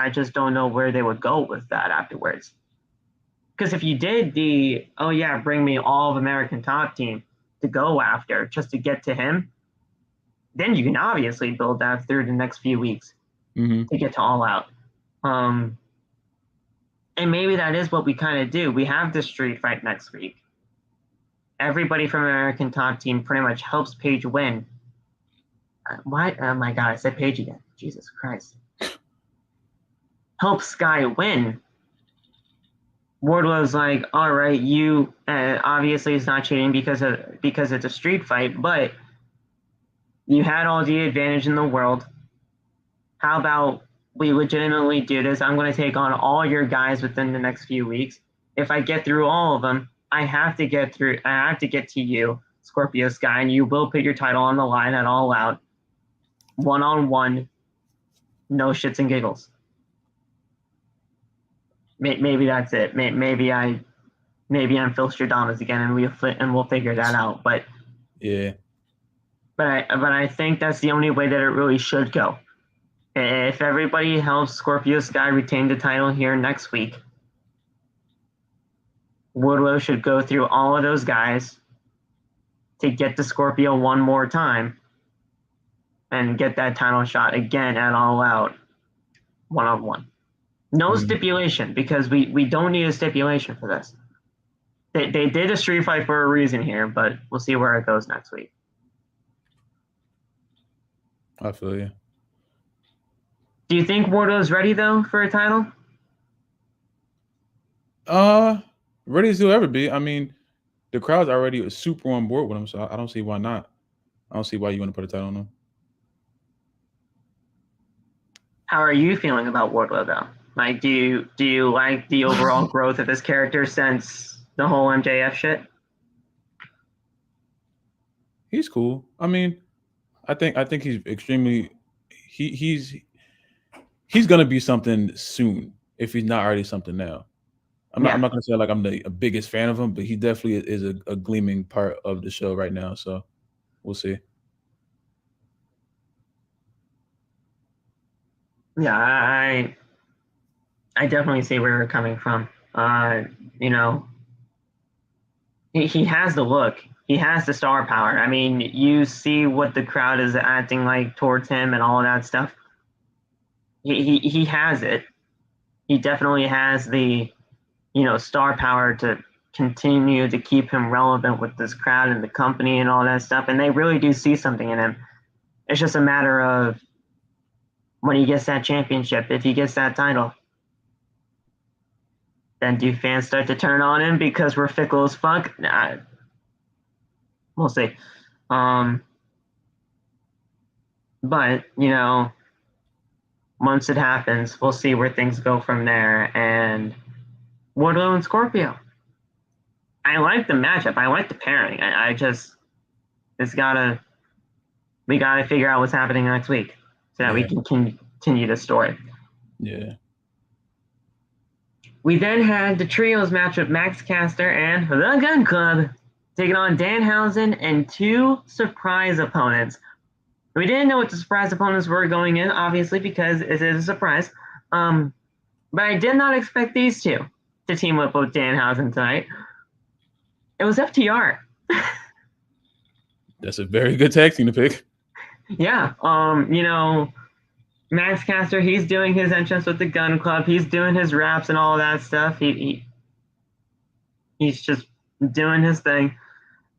S1: just don't know where they would go with that afterwards. Because if you did bring me all of American Top Team to go after just to get to him, then you can obviously build that through the next few weeks to get to All Out. And maybe that is what we kind of do. We have the street fight next week. Everybody from American Top Team pretty much helps Paige win. Why? Oh my God, I said Paige again. Jesus Christ. Helps Sky win. Wardlow's like, all right, you obviously it's not cheating because it's a street fight, but you had all the advantage in the world. How about we legitimately do this? I'm going to take on all your guys within the next few weeks. If I get through all of them, I have to get to you, Scorpio Sky, and you will put your title on the line at All Out. 1-on-1, no shits and giggles. Maybe that's it. Maybe I'm Phil Stradamus again, and we'll figure that out. But
S2: yeah,
S1: but I think that's the only way that it really should go. If everybody helps Scorpio Sky retain the title here next week, Wardlow should go through all of those guys to get to Scorpio one more time and get that title shot again at All Out 1-on-1. No stipulation, because we don't need a stipulation for this. They did a street fight for a reason here, but we'll see where it goes next week.
S2: I feel you.
S1: Do you think Wardlow's ready, though, for a title?
S2: Ready as he'll ever be. I mean, the crowd's already super on board with him, so I don't see why not. I don't see why you want to put a title on him.
S1: How are you feeling about Wardlow, though? Like, do you like the overall growth of his character since the whole MJF shit?
S2: He's cool. I mean, I think he's extremely. He's gonna be something soon if he's not already something now. I'm not gonna say like I'm the biggest fan of him, but he definitely is a gleaming part of the show right now. So we'll see.
S1: Yeah, I definitely see where you're coming from. He has the look. He has the star power. I mean, you see what the crowd is acting like towards him and all of that stuff. He has it. He definitely has the, star power to continue to keep him relevant with this crowd and the company and all that stuff. And they really do see something in him. It's just a matter of when he gets that championship, if he gets that title. Then do fans start to turn on him because we're fickle as fuck? Nah. We'll see. But, once it happens, we'll see where things go from there. And Wardlow and Scorpio. I like the matchup. I like the pairing. We gotta figure out what's happening next week so that we can continue the story.
S2: Yeah.
S1: We then had the trios match with Max Caster and the Gunn Club taking on Danhausen and 2 surprise opponents. We didn't know what the surprise opponents were going in, obviously, because it is a surprise. But I did not expect these two to team up with Danhausen tonight. It was FTR.
S2: That's a very good tag team to pick.
S1: Yeah. Max Caster, he's doing his entrance with the Gunn Club. He's doing his raps and all that stuff. He's just doing his thing.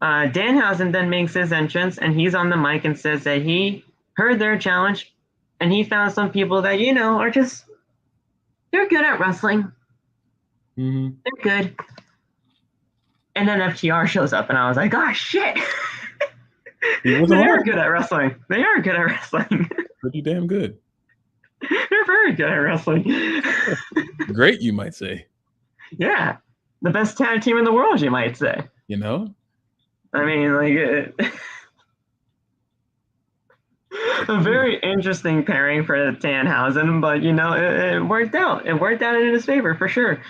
S1: Danhausen then makes his entrance, and he's on the mic and says that he heard their challenge, and he found some people that, are just, they're good at wrestling.
S2: Mm-hmm.
S1: They're good. And then FTR shows up, and I was like, oh, shit. They are good at wrestling. They are good at wrestling.
S2: Pretty damn good.
S1: They're very good at wrestling.
S2: Great, you might say.
S1: Yeah. The best tag team in the world, you might say.
S2: I
S1: mean, like, a very interesting pairing for Danhausen, but, it worked out. It worked out in his favor, for sure.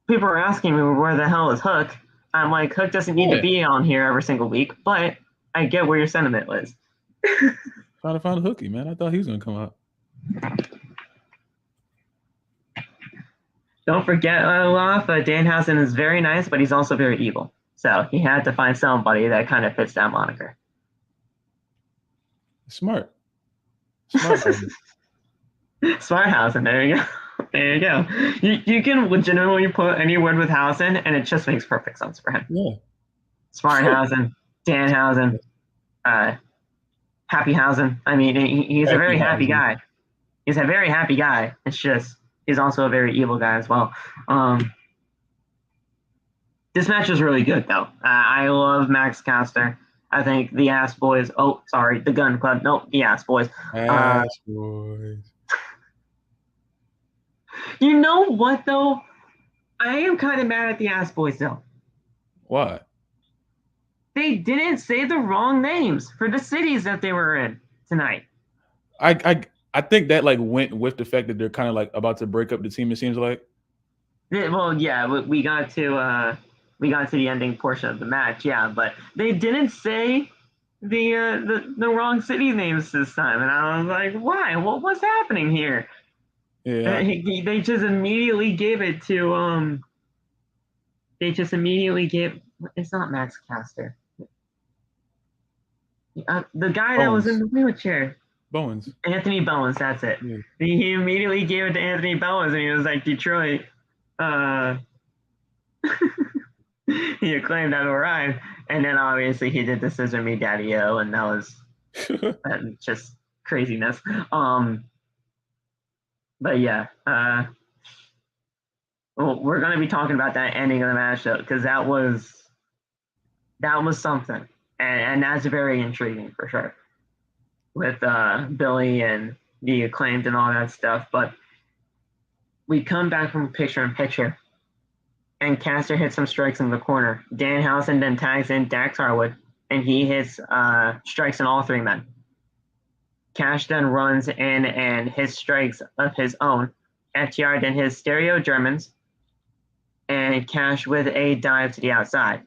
S1: People are asking me where the hell is Hook. I'm like, Hook doesn't need to be on here every single week, but I get where your sentiment was.
S2: Trying to find a hooky, man. I thought he was going to come out.
S1: Don't forget, Olaf, Danhausen is very nice, but he's also very evil. So he had to find somebody that kind of fits that moniker.
S2: Smart.
S1: Smarthausen, there you go. There you go. You can legitimately put any word with Hausen, and it just makes perfect sense for him.
S2: Yeah.
S1: Smarthausen, Danhausen, Happyhausen. I mean, he's a very happy guy. He's a very happy guy. It's just he's also a very evil guy as well. This match was really good, though. I love Max Caster. I think the Ass Boys. Oh, sorry, the Gun Club. Nope, the Ass Boys.
S2: Ass Boys.
S1: You know what, though? I am kind of mad at the Ass Boys, though.
S2: Why?
S1: They didn't say the wrong names for the cities that they were in tonight.
S2: I think that like went with the fact that they're kind of like about to break up the team. It seems like.
S1: Well, yeah, we got to the ending portion of the match, yeah, but they didn't say the wrong city names this time, and I was like, why? What's happening here?
S2: Yeah.
S1: They just immediately gave it to it's not Max Caster. The guy that was in the wheelchair.
S2: Bowens.
S1: Anthony Bowens, that's it.
S2: Yeah.
S1: He immediately gave it to Anthony Bowens, and he was like, Detroit. He acclaimed that arrived, and then obviously he did the Scissor Me Daddy-O, and that was just craziness. But yeah, well, we're gonna be talking about that ending of the match though, because that was something, and that's very intriguing for sure, with Billy and the Acclaimed and all that stuff. But we come back from picture in picture, and Caster hits some strikes in the corner. Danhausen then tags in Dax Harwood, and he hits strikes in all three men. Cash then runs in and hits strikes of his own. FTR then hits stereo Germans, and Cash with a dive to the outside.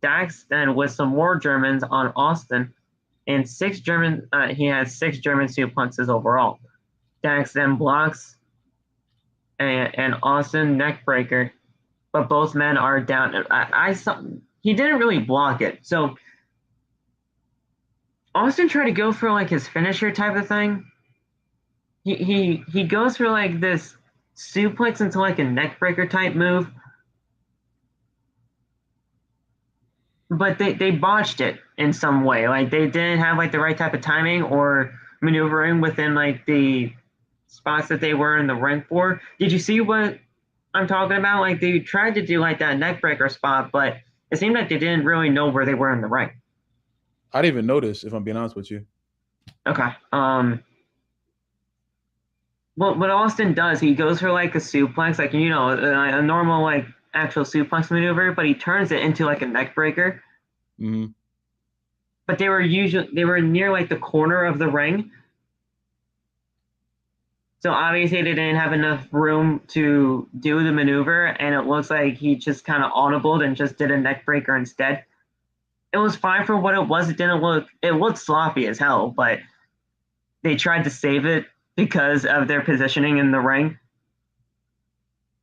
S1: Dax then with some more Germans on Austin, and he has 6 German suplexes overall. Dax then blocks an Austin neck breaker, but both men are down. I saw he didn't really block it, so Austin tried to go for like his finisher type of thing. He goes for like this suplex into like a neck breaker type move, but they botched it in some way. Like they didn't have like the right type of timing or maneuvering within like the spots that they were in the ring for. Did you see what I'm talking about? Like they tried to do like that neck breaker spot, but it seemed like they didn't really know where they were in the ring.
S2: I didn't even notice, if I'm being honest with you.
S1: Okay. Well, what Austin does, he goes for like a suplex, like a normal like actual suplex maneuver, but he turns it into like a neck breaker.
S2: Mm-hmm.
S1: But they were near like the corner of the ring, so obviously they didn't have enough room to do the maneuver, and it looks like he just kind of audibled and just did a neck breaker instead. It was fine for what it was. It looked sloppy as hell, but they tried to save it because of their positioning in the ring.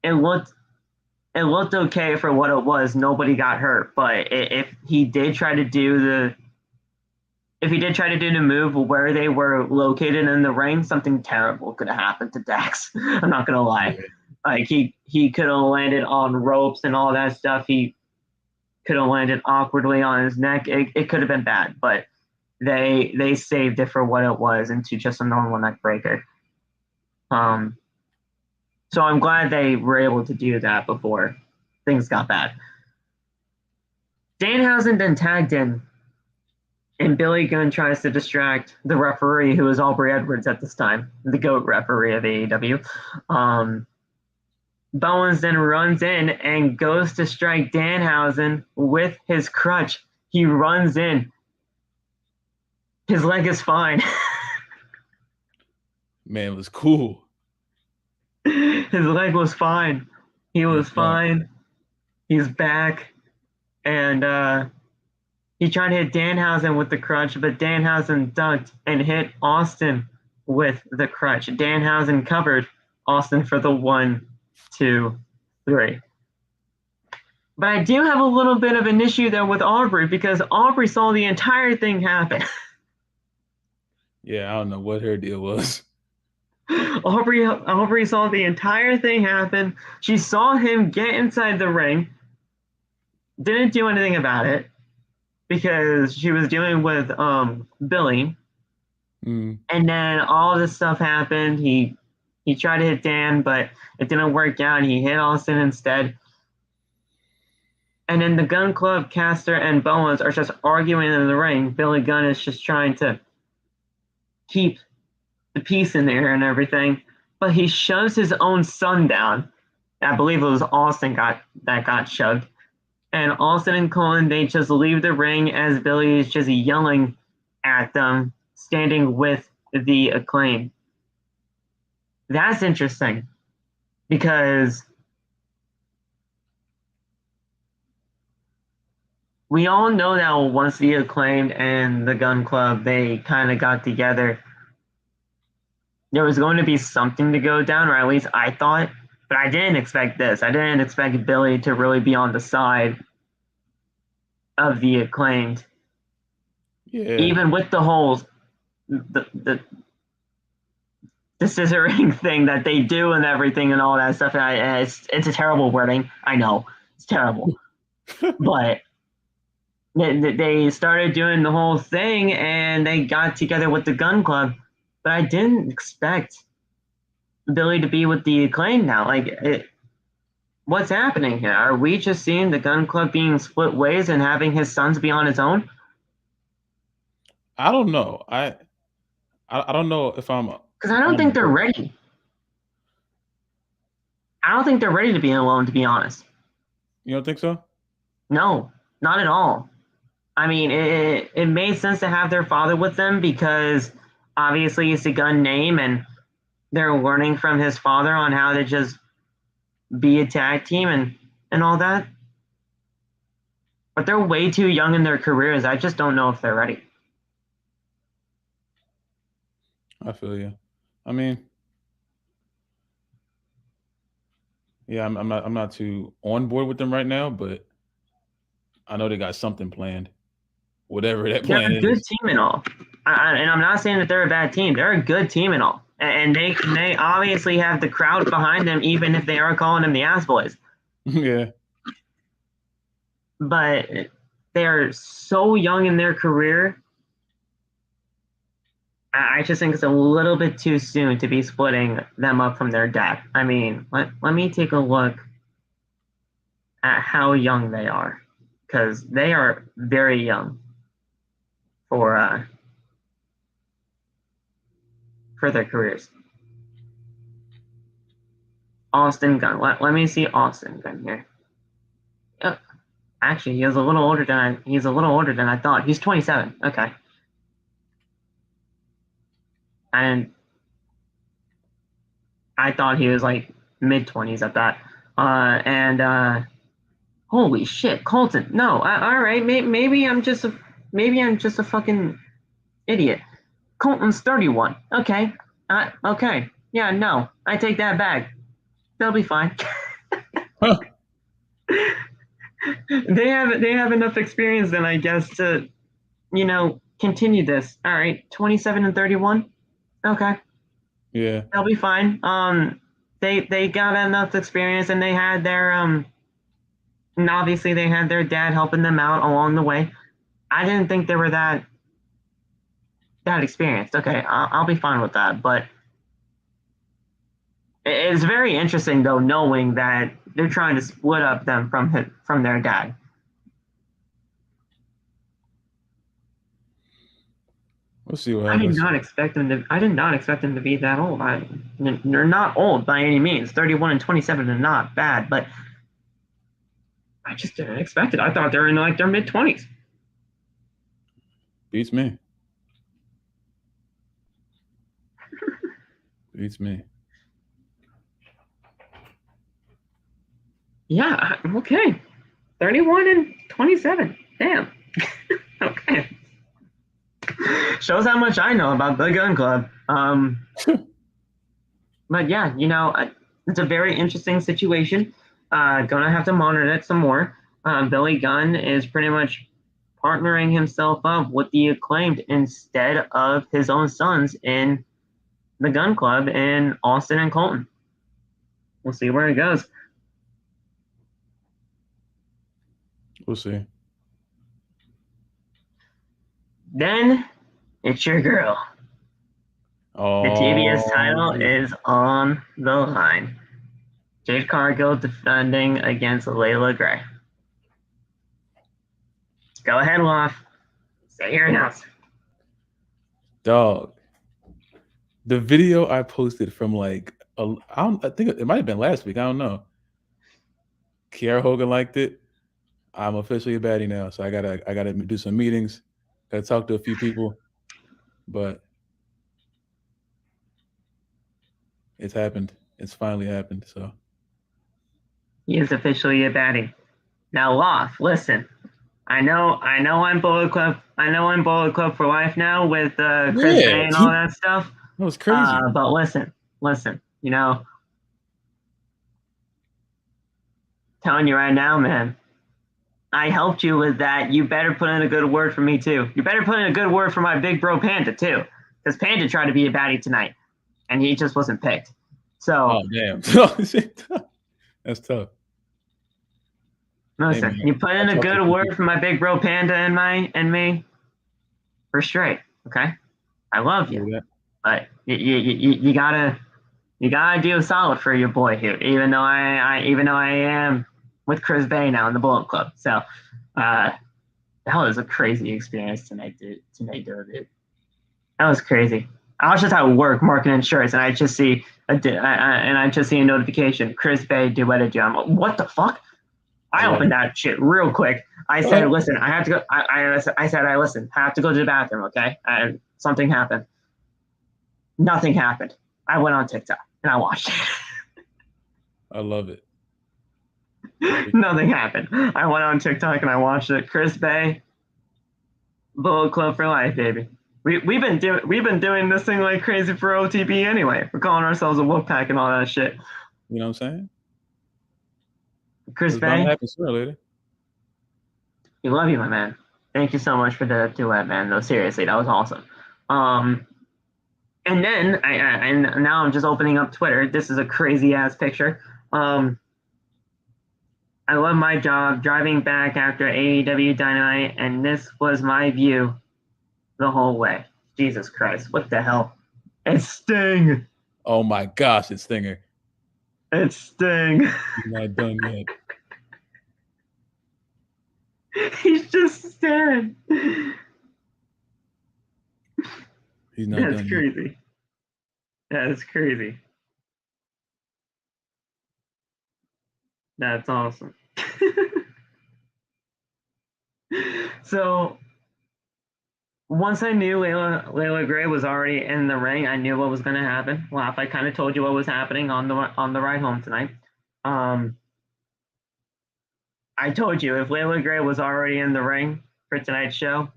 S1: It looked okay for what it was. Nobody got hurt, but if he did try to do the move where they were located in the ring, something terrible could have happened to Dax. I'm not gonna lie. Like he could have landed on ropes and all that stuff. He could have landed awkwardly on his neck. It could have been bad, but they saved it for what it was into just a normal neck breaker. So I'm glad they were able to do that before things got bad. Danhausen then tagged in, and Billy Gunn tries to distract the referee, who was Aubrey Edwards at this time, the GOAT referee of AEW. Bowens then runs in and goes to strike Danhausen with his crutch. He runs in. His leg is fine.
S2: Man, it was cool.
S1: His leg was fine. He was fine. He's back. And he tried to hit Danhausen with the crutch, but Danhausen ducked and hit Austin with the crutch. Danhausen covered Austin for the 1, 2, 3. But I do have a little bit of an issue there with Aubrey, because Aubrey saw the entire thing happen.
S2: Yeah, I don't know what her deal was.
S1: Aubrey saw the entire thing happen. She saw him get inside the ring, didn't do anything about it because she was dealing with Billy. And then all this stuff happened. He tried to hit Dan, but it didn't work out. He hit Austin instead. And then the Gunn Club, Caster, and Bowens are just arguing in the ring. Billy Gunn is just trying to keep the peace in there and everything, but he shoves his own son down. I believe it was Austin that got shoved. And Austin and Colin, they just leave the ring as Billy is just yelling at them, standing with the Acclaim. That's interesting, because we all know that once the Acclaimed and the Gunn Club, they kind of got together, there was going to be something to go down, or at least I thought, but I didn't expect this. I didn't expect Billy to really be on the side of the Acclaimed.
S2: Yeah.
S1: Even with the whole the scissoring thing that they do and everything and all that stuff. It's a terrible wording. I know. It's terrible. But they started doing the whole thing, and they got together with the Gunn Club. But I didn't expect Billy to be with the Acclaim now. What's happening here? Are we just seeing the Gunn Club being split ways and having his sons be on his own?
S2: I don't know. I don't know if I'm,
S1: because I don't think they're ready. I don't think they're ready to be alone, to be honest.
S2: You don't think so?
S1: No, not at all. I mean, it made sense to have their father with them because obviously it's a Gunn name, and they're learning from his father on how to just be a tag team and all that. But they're way too young in their careers. I just don't know if they're ready.
S2: I feel you. I mean, yeah, I'm not too on board with them right now, but I know they got something planned. Whatever that plan is.
S1: They're a good team and all. And I'm not saying that they're a bad team. They're a good team and all. And they obviously have the crowd behind them, even if they are calling them the ass boys.
S2: Yeah.
S1: But they're so young in their career. I just think it's a little bit too soon to be splitting them up from their dad. I mean, let me take a look at how young they are, because they are very young for their careers. Austin Gunn. Let me see Austin Gunn here. Actually, he's a little older than I thought. He's 27. Okay. And I thought he was like mid-20s at that. Holy shit, Colton. No, all right. Maybe I'm just a fucking idiot. Colton's 31. Okay. Okay. Yeah, no. I take that back. They'll be fine.
S2: Huh.
S1: They have enough experience then, I guess, to, continue this. All right. 27 and 31. Okay.
S2: Yeah.
S1: They'll be fine. They got enough experience, and they had their And obviously they had their dad helping them out along the way. I didn't think they were that experienced. Okay, I'll be fine with that. But it's very interesting though, knowing that they're trying to split up them from their dad.
S2: We'll see what
S1: I did
S2: happens.
S1: not expect them to. I did not expect them to be that old. They're not old by any means. 31 and 27 are not bad, but I just didn't expect it. I thought they were in like their mid-20s.
S2: Beats me. Beats me.
S1: Yeah. Okay. 31 and 27. Damn. Okay. Shows how much I know about the Gun Club. But yeah, it's a very interesting situation. Gonna have to monitor it some more. Billy Gunn is pretty much partnering himself up with the Acclaimed instead of his own sons in the Gun Club in Austin and Colton. We'll see where it goes.
S2: We'll see.
S1: Then it's your girl.
S2: Oh,
S1: The TBS title is on the line. Jade Cargill defending against Leila Gray. Go ahead, Loft. Say your announcement.
S2: dog. The video I posted from I think it might have been last week. I don't know. Kiara Hogan liked it. I'm officially a baddie now, so I gotta do some meetings. Gotta talk to a few people, but it's happened. It's finally happened. So
S1: He is officially a baddie. Now, Loft, listen. I know I'm Bullet Club. I know I'm Bullet Club for life now with Chris Bay and all that stuff.
S2: That was crazy.
S1: But listen. Telling you right now, man. I helped you with that. You better put in a good word for me too. You better put in a good word for my big bro Panda too, because Panda tried to be a baddie tonight, and he just wasn't picked. So.
S2: Oh damn. That's tough.
S1: Listen, hey, you put in a good word for my big bro Panda and me. We're straight, okay? I love you, but you gotta do solid for your boy here. Even though I am with Chris Bay now in the Bullet Club. So that was a crazy experience tonight, dude. That was crazy. I was just at work marketing shirts, and I just see a notification. Chris Bay duetted you. I'm like, what the fuck? I opened that shit real quick. I said, listen, I have to go. I said, listen, I have to go to the bathroom, okay? Something happened. Nothing happened. I went on TikTok and I watched it.
S2: I love it.
S1: Nothing happened. I went on TikTok and I watched it. Chris Bay, Bullet Club for life, baby. We've been doing this thing like crazy for OTB anyway. We're calling ourselves a Wolfpack and all that shit.
S2: You know what I'm saying?
S1: Chris Bay. We love you, my man. Thank you so much for the duet, man. No, seriously, that was awesome. And then and now I'm just opening up Twitter. This is a crazy ass picture. I love my job driving back after AEW Dynamite, and this was my view the whole way. Jesus Christ, what the hell? It's Sting.
S2: Oh my gosh, it's Stinger.
S1: It's Sting.
S2: He's not done yet.
S1: He's just staring.
S2: He's not done
S1: That's crazy. That is crazy. That's awesome. So once I knew Leila Gray was already in the ring, I knew what was going to happen. Well, I kind of told you what was happening on the ride home tonight. I told you if Leila Gray was already in the ring for tonight's show,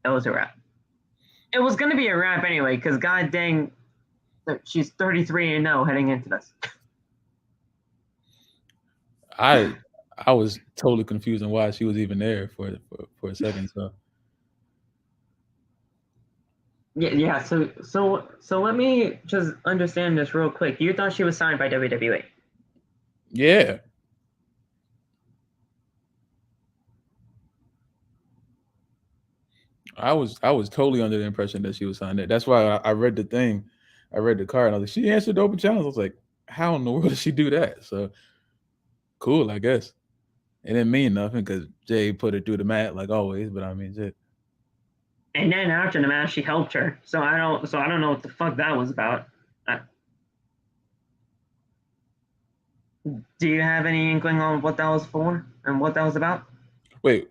S1: it was a wrap. It was going to be a wrap anyway, because god dang, she's 33-0 heading into this.
S2: I was totally confused on why she was even there for a second. So
S1: yeah. So let me just understand this real quick. You thought she was signed by WWE?
S2: Yeah. I was totally under the impression that she was signed there. That's why I read the thing. I read the card and I was like, she answered the open challenge. I was like, how in the world did she do that? So cool, I guess. It didn't mean nothing because Jay put her through the mat like always, but I mean shit.
S1: And then after the match, she helped her. So I don't know what the fuck that was about. Do you have any inkling on what that was for and what that was about?
S2: Wait,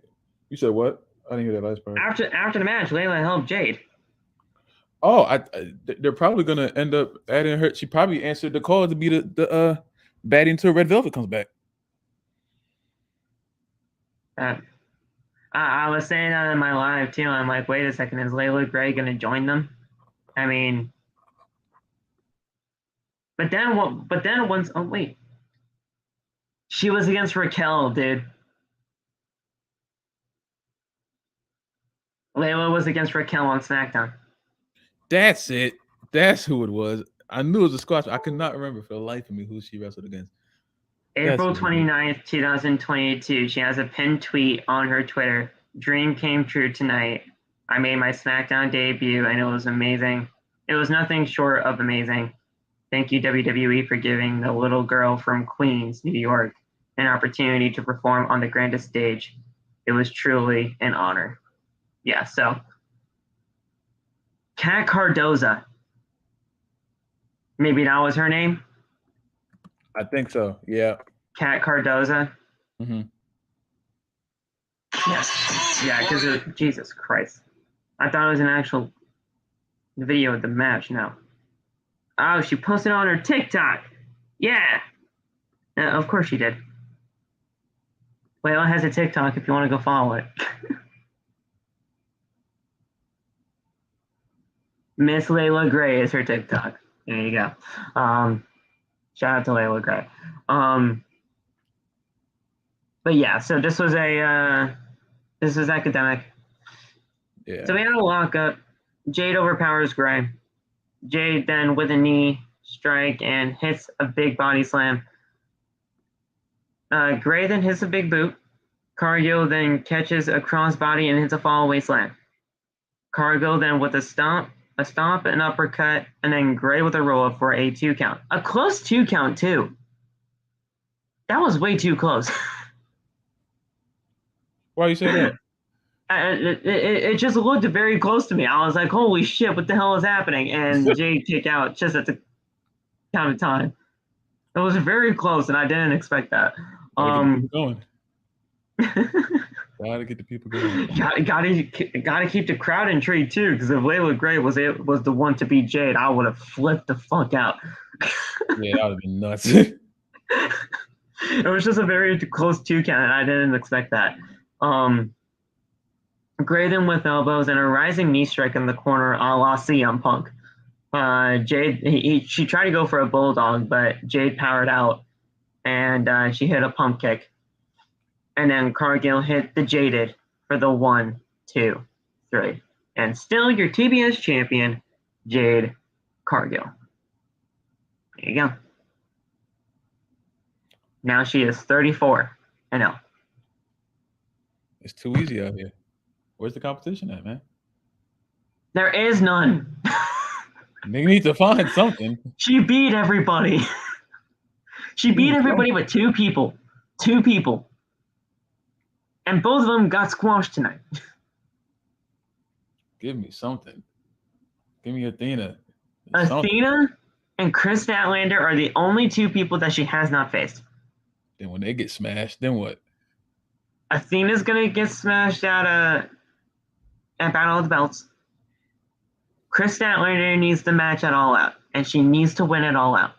S2: you said what? I didn't hear that last part.
S1: After the match, Leila helped Jade.
S2: Oh, they're probably gonna end up adding her. She probably answered the call to be the baddie until Red Velvet comes back.
S1: I was saying that in my live too. I'm like, wait a second, is Leila Grey gonna join them? I mean, but then what? But then once, oh wait, she was against Raquel, dude. Leila was against Raquel on SmackDown.
S2: That's it. That's who it was. I knew it was a squash. I could not remember for the life of me who she wrestled against.
S1: April 29th, 2022. She has a pinned tweet on her Twitter. Dream came true tonight. I made my SmackDown debut and it was amazing. It was nothing short of amazing. Thank you, WWE, for giving the little girl from Queens, New York, an opportunity to perform on the grandest stage. It was truly an honor. Yeah, so Kat Cardoza. Maybe that was her name?
S2: I think so, yeah.
S1: Kat Cardoza?
S2: Mm-hmm.
S1: Yes. Yeah, because Jesus Christ. I thought it was an actual video of the match. No. Oh, she posted on her TikTok. Yeah. Of course she did. Leila has a TikTok if you want to go follow it. Miss Leila Grey is her TikTok. There you go. Shout out to Leila Grey. But yeah, so this was academic.
S2: Yeah.
S1: So we had a lockup. Jade overpowers Grey. Jade then with a knee strike and hits a big body slam. Grey then hits a big boot. Cargill then catches a crossbody and hits a fallaway slam. Cargill then with a stomp, an uppercut, and then Grey with a roll up for a 2 count. A close 2 count too. That was way too close.
S2: Why you say that?
S1: It just looked very close to me. I was like, holy shit, what the hell is happening? And Jade kick out just at the count of time. It was very close, and I didn't expect that.
S2: Gotta get the people going.
S1: Gotta keep the crowd intrigued too, because if Leila Grey was the one to beat Jade, I would have flipped the fuck out.
S2: Yeah, that would have been nuts.
S1: It was just a very close 2 count, and I didn't expect that. Grey then with elbows and a rising knee strike in the corner, a la CM Punk. Jade, she tried to go for a bulldog, but Jade powered out, and she hit a pump kick. And then Cargill hit the Jaded for the 1, 2, 3. And still your TBS champion, Jade Cargill. There you go. Now she is 34-0.
S2: It's too easy out here. Where's the competition at, man?
S1: There is none.
S2: They need to find something.
S1: She beat everybody. She beat everybody but 2 people. 2 people. And both of them got squashed tonight.
S2: Give me something. Give me Athena.
S1: Athena and Chris Statlander are the only 2 people that she has not faced.
S2: Then when they get smashed, then what?
S1: Athena's going to get smashed at Battle of the Belts. Chris Statlander needs the match at All Out, and she needs to win it All Out.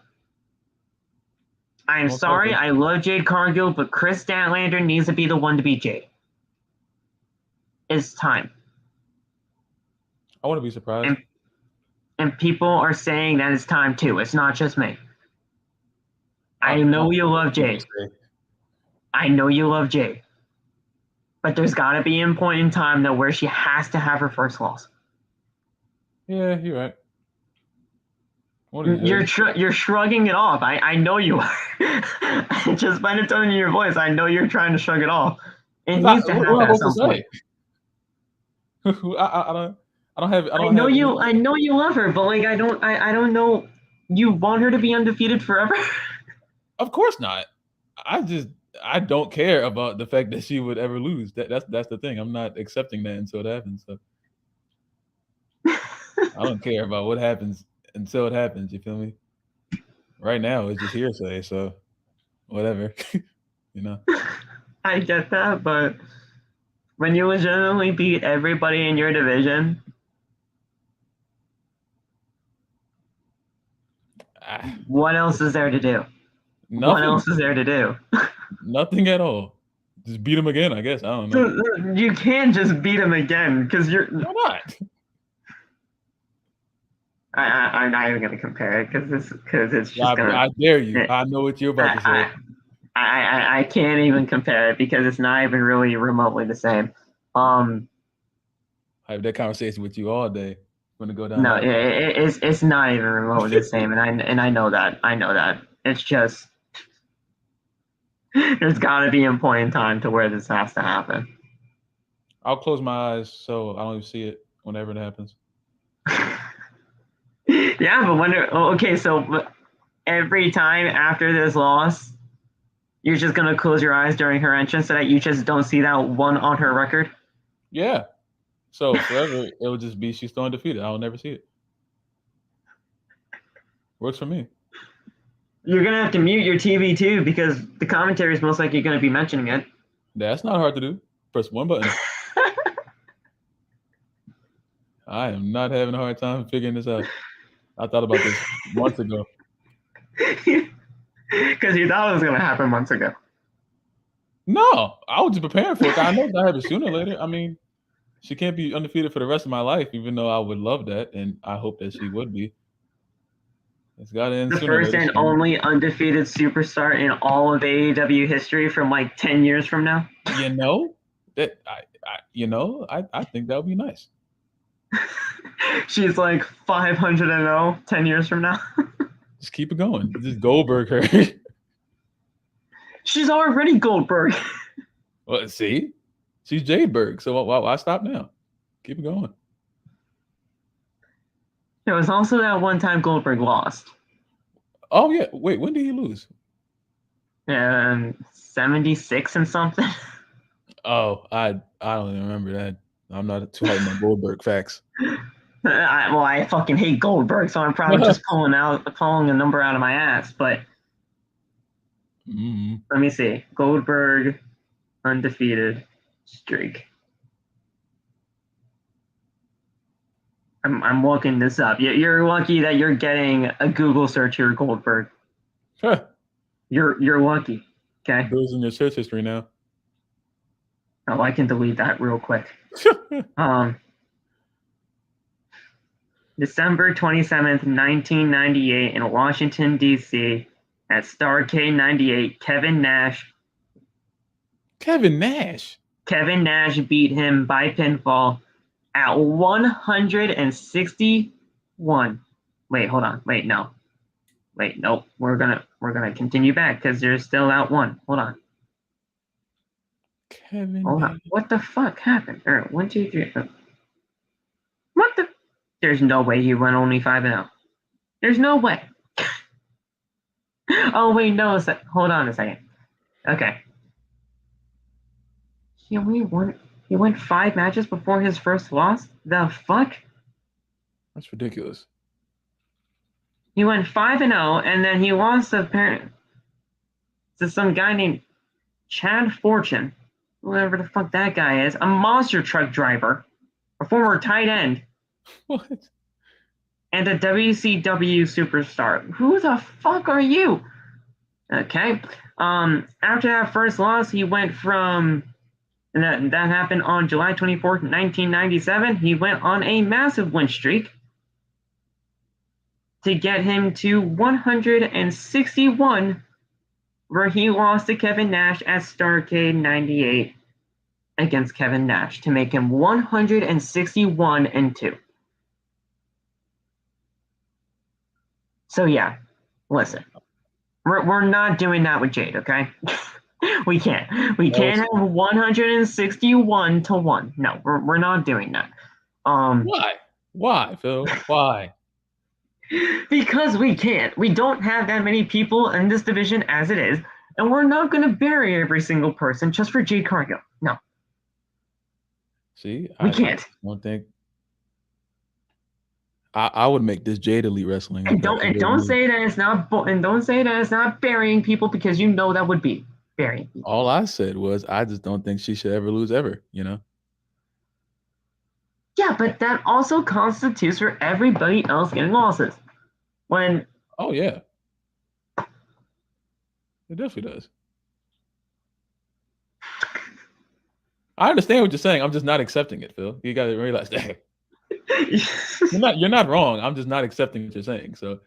S1: I'm sorry, I love Jade Cargill, but Chris Statlander needs to be the one to beat Jade. It's time.
S2: I wouldn't be surprised.
S1: And people are saying that it's time too. It's not just me. I know you love Jade. I know you love Jade. But there's got to be a point in time though where she has to have her first loss.
S2: Yeah, you're right.
S1: You're shrugging it off. I know you are. Just by the tone of your voice, I know you're trying to shrug it off. It needs to happen at some point.
S2: I don't have.
S1: I know you love her, but like I don't know. You want her to be undefeated forever?
S2: Of course not. I don't care about the fact that she would ever lose. That's the thing. I'm not accepting that until it happens. So I don't care about what happens until it happens. You feel me? Right now, it's just hearsay. So whatever, you know.
S1: I get that, but when you legitimately beat everybody in your division, what else is there to do?
S2: Nothing.
S1: What else is there to do?
S2: Nothing at all. Just beat him again, I guess. I don't know.
S1: You can't just beat him again because you're.
S2: Why not?
S1: I'm not even gonna compare it because it's just
S2: I dare you. I know what you're about to say.
S1: I can't even compare it because it's not even really remotely the same.
S2: I have that conversation with you all day. Going to go down.
S1: No, it's not even remotely the same, and I know that. I know that. It's just there's got to be a point in time to where this has to happen.
S2: I'll close my eyes so I don't even see it whenever it happens.
S1: Yeah, but so every time after this loss, you're just gonna close your eyes during her entrance so that you just don't see that one on her record?
S2: Yeah. So forever it'll just be she's still undefeated. I'll never see it. Works for me.
S1: You're gonna have to mute your TV too because the commentary is most likely gonna be mentioning it.
S2: That's not hard to do. Press one button. I am not having a hard time figuring this out. I thought about this months ago.
S1: Because you thought it was going to happen months ago.
S2: No, I was just preparing for it. I know it's going to happen sooner or later. I mean, she can't be undefeated for the rest of my life, even though I would love that, and I hope that she would be. It's got to end
S1: the
S2: sooner or
S1: first
S2: later.
S1: And only undefeated superstar in all of AEW history from like 10 years from now.
S2: You know, I think that would be nice.
S1: She's like 500-0 10 years from now.
S2: Just keep it going. Just Goldberg her.
S1: She's already Goldberg.
S2: Well, see? She's Jadeberg, so why stop now? Keep it going.
S1: There was also that one time Goldberg lost.
S2: Oh, yeah. Wait, when did he lose?
S1: 76 and something.
S2: Oh, I don't even remember that. I'm not too hard on Goldberg facts.
S1: I fucking hate Goldberg, so I'm probably just pulling a number out of my ass. But Let me see. Goldberg undefeated streak. I'm looking this up. You're lucky that you're getting a Google search here, Goldberg.
S2: Huh.
S1: You're lucky. Okay.
S2: Goes in your search history now.
S1: Oh, I can delete that real quick. December 27th, 1998 in Washington, D.C. at Starrcade 98, Kevin Nash beat him by pinfall at 161. Wait, hold on. Wait, no. Wait, nope. We're gonna continue back because there's still out one. Hold on. Hold on. What the fuck happened? All right, 1, 2, 3. What the? There's no way he went only 5-0. There's no way. Oh wait, no. Hold on a second. Okay. He went 5 matches before his first loss? The fuck?
S2: That's ridiculous.
S1: He went 5-0 and then he lost to some guy named Chad Fortune. Whoever the fuck that guy is. A monster truck driver. A former tight end.
S2: What?
S1: And a WCW superstar. Who the fuck are you? Okay. After that first loss, he went from... That happened on July 24th, 1997. He went on a massive win streak to get him to 161, where he lost to Kevin Nash at Starrcade 98 against Kevin Nash to make him 161-2. So yeah, listen, we're not doing that with Jade, okay? We can't have 161-1. No, we're not doing that.
S2: Why, Phil? Why?
S1: Because we can't. We don't have that many people in this division as it is, and we're not going to bury every single person just for Jade Cargill. No.
S2: See,
S1: we can't.
S2: Don't think. I would make this Jade Elite Wrestling.
S1: And don't say that it's not. And don't say that it's not burying people, because you know that would be burying people.
S2: All I said was I just don't think she should ever lose ever.
S1: Yeah, but that also constitutes for everybody else getting losses. When
S2: oh yeah, it definitely does. I understand what you're saying. I'm just not accepting it, Phil. You got to realize that. You're not wrong. I'm just not accepting what you're saying. So.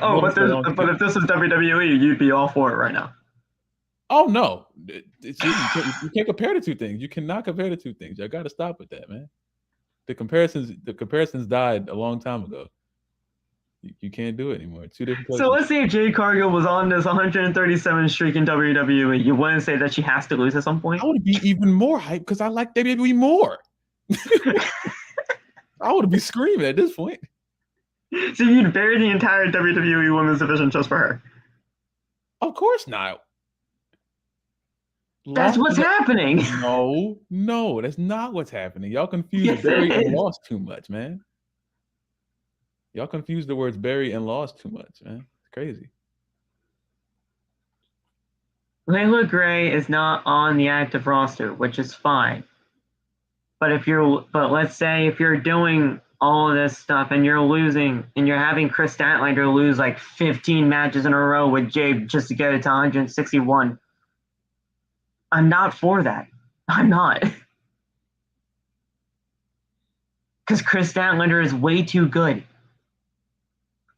S1: Oh, but if this was WWE, you'd be all for it right now.
S2: Oh no, you can't compare the two things. You cannot compare the two things. I got to stop with that, man. The comparisons died a long time ago. You can't do it anymore. Two different places.
S1: So let's say if Jade Cargill was on this 137 streak in WWE, you wouldn't say that she has to lose at some point?
S2: I would be even more hyped because I like WWE more. I would be screaming at this point.
S1: So you'd bury the entire WWE women's division just for her?
S2: Of course not.
S1: That's what's happening.
S2: No, that's not what's happening. Y'all confuse bury and lost too much, man. Y'all confuse the words bury and lost too much, man. It's crazy.
S1: Leila Gray is not on the active roster, which is fine. But let's say if you're doing all of this stuff and you're losing and you're having Chris Statlander lose like 15 matches in a row with Jade just to get it to 161. I'm not for that. I'm not. Because Chris Statlander is way too good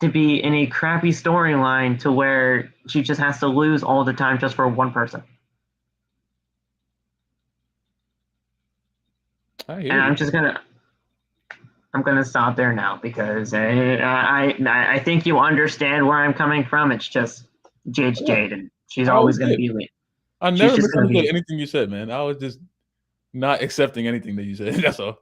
S1: to be in a crappy storyline to where she just has to lose all the time just for one person. And I'm gonna stop there now because I think you understand where I'm coming from. It's just Jade's Jade, and she's always gonna be late.
S2: I never misunderstood anything you said, man. I was just not accepting anything that you said. That's all.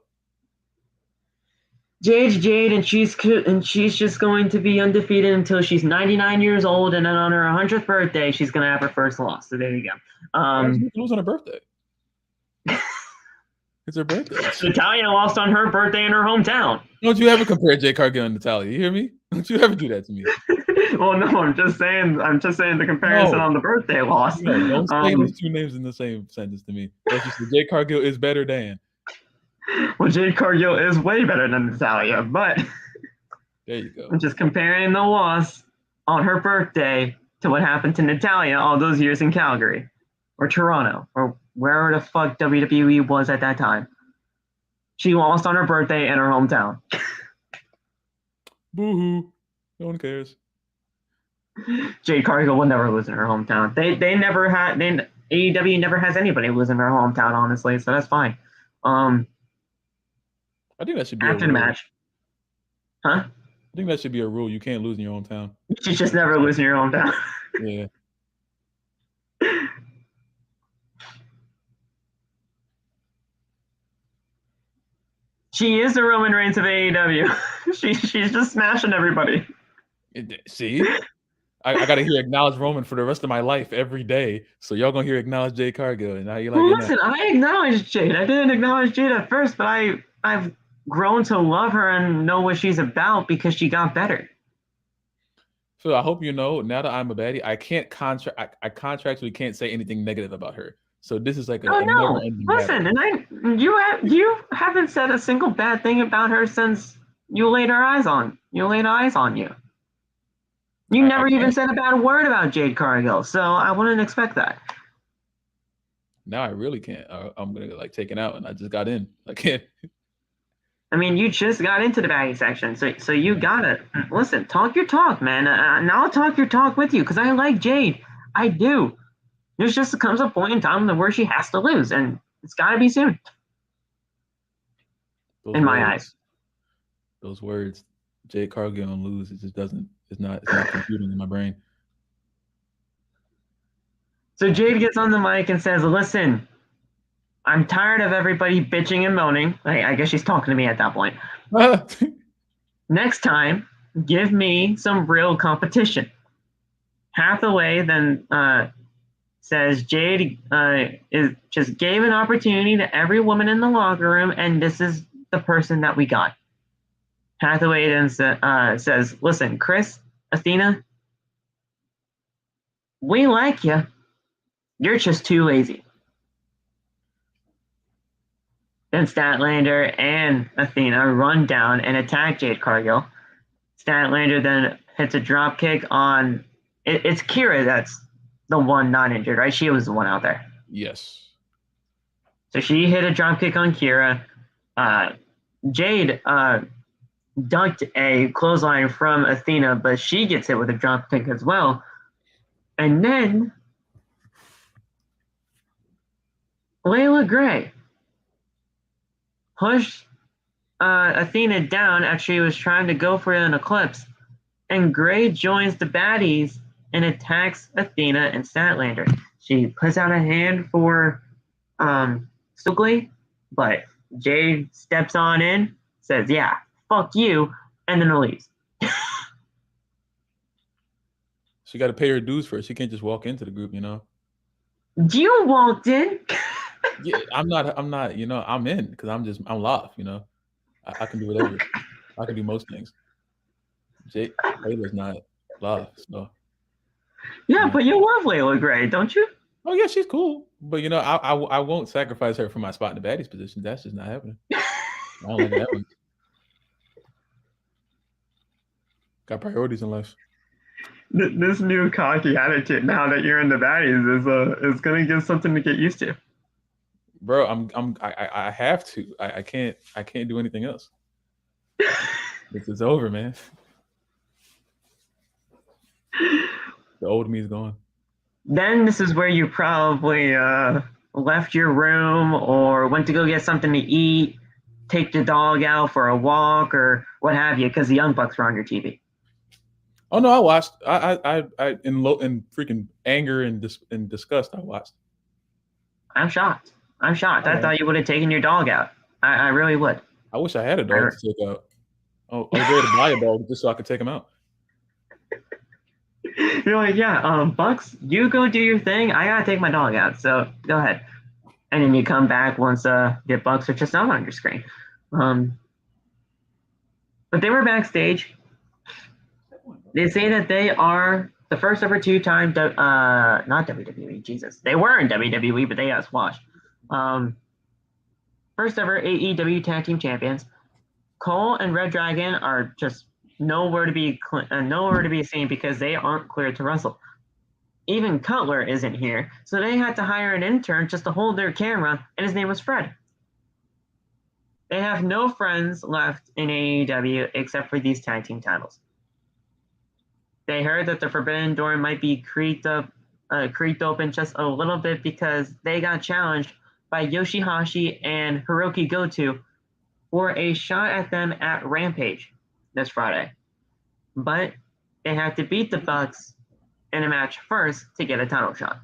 S1: Jade's Jade, and she's just going to be undefeated until she's 99 years old, and then on her 100th birthday, she's gonna have her first loss. So there you go.
S2: Lose on her birthday. It's her birthday.
S1: Natalya lost on her birthday in her hometown.
S2: Don't you ever compare Jade Cargill and Natalya? You hear me? Don't you ever do that to me?
S1: Well, no, I'm just saying the comparison on the birthday loss.
S2: No, don't say those two names in the same sentence to me. Let's just say Jade Cargill is better than.
S1: Well, Jade Cargill is way better than Natalya, but
S2: there you go.
S1: I'm just comparing the loss on her birthday to what happened to Natalya all those years in Calgary or Toronto or wherever the fuck WWE was at that time. She lost on her birthday in her hometown.
S2: Boo-hoo. No one cares.
S1: Jade Cargill will never lose in her hometown. AEW never has anybody lose in their hometown, honestly, so that's fine.
S2: I think that should be
S1: after the match. Huh?
S2: I think that should be a rule. You can't lose in your hometown.
S1: You just never lose in your hometown.
S2: Yeah.
S1: She is the Roman Reigns of AEW. She's just smashing everybody.
S2: See? I got to hear acknowledge Roman for the rest of my life every day. So y'all going to hear acknowledge Jade Cargill. And how you like
S1: listen, I acknowledge Jade. I didn't acknowledge Jade at first, but I've grown to love her and know what she's about because she got better.
S2: So I hope you know, now that I'm a baddie, I contractually can't say anything negative about her. So this is like
S1: listen, and you haven't said a single bad thing about her since you laid eyes on you. You never even said a bad word about Jade Cargill, so I wouldn't expect that.
S2: Now I really can't. I'm gonna get taken out, and I just got in. I can't.
S1: I mean, you just got into the baddie section, so you gotta listen. Talk your talk, man. And I'll talk your talk with you because I like Jade. I do. There's just comes a point in time where she has to lose, and it's got to be soon. My eyes.
S2: Those words, Jade Cargill and lose, it just doesn't. It's not computing in my brain.
S1: So Jade gets on the mic and says, "Listen, I'm tired of everybody bitching and moaning. I guess she's talking to me at that point. Next time, give me some real competition. Hathaway then says Jade is just gave an opportunity to every woman in the locker room, and this is the person that we got. Hathaway then says, "Listen, Chris, Athena, we like you. You're just too lazy." Then Statlander and Athena run down and attack Jade Cargill. Statlander then hits a drop kick on. It's Kira that's the one not injured, right? She was the one out there.
S2: Yes.
S1: So she hit a drop kick on Kira. Jade ducked a clothesline from Athena, but she gets hit with a drop kick as well. And then Leila Gray pushed Athena down as she was trying to go for an eclipse. And Gray joins the baddies and attacks Athena and Statlander. She puts out a hand for Stokely, but Jade steps on in, says, "Yeah, fuck you," and then leaves.
S2: She got to pay her dues first. She can't just walk into the group, you know.
S1: You walked in.
S2: Yeah, I'm not. You know, I'm in because I'm live. You know, I can do whatever. I can do most things. Layla's not live, so.
S1: Yeah, but you love Leila Gray, don't you?
S2: Oh yeah, she's cool, but you know, I won't sacrifice her for my spot in the baddies position. That's just not happening. I don't like that one. Got priorities in life.
S1: This new cocky attitude now that you're in the baddies is gonna give something to get used to.
S2: Bro, I have to. I can't do anything else. This is over, man. The old me is gone.
S1: Then this is where you probably left your room or went to go get something to eat, take the dog out for a walk or what have you, because the Young Bucks were on your TV.
S2: Oh no, I watched. I in freaking anger and disgust, I watched.
S1: I'm shocked. I thought you would have taken your dog out. I really would.
S2: I wish I had a dog to take out. Oh, I was ready to buy a dog just so I could take him out.
S1: You're like, yeah, Bucks, you go do your thing. I gotta take my dog out, so go ahead. And then you come back once the Bucks are just not on your screen. But they were backstage. They say that they are the first ever two-time, not WWE, Jesus. They were in WWE, but they got squashed. First ever AEW Tag Team Champions. Cole and Red Dragon are just nowhere to be seen because they aren't cleared to wrestle. Even Cutler isn't here, so they had to hire an intern just to hold their camera, and his name was Fred. They have no friends left in AEW except for these tag team titles. They heard that the Forbidden Door might be creaked open just a little bit because they got challenged by Yoshihashi and Hiroki Goto for a shot at them at Rampage this Friday. But they had to beat the Bucks in a match first to get a title shot.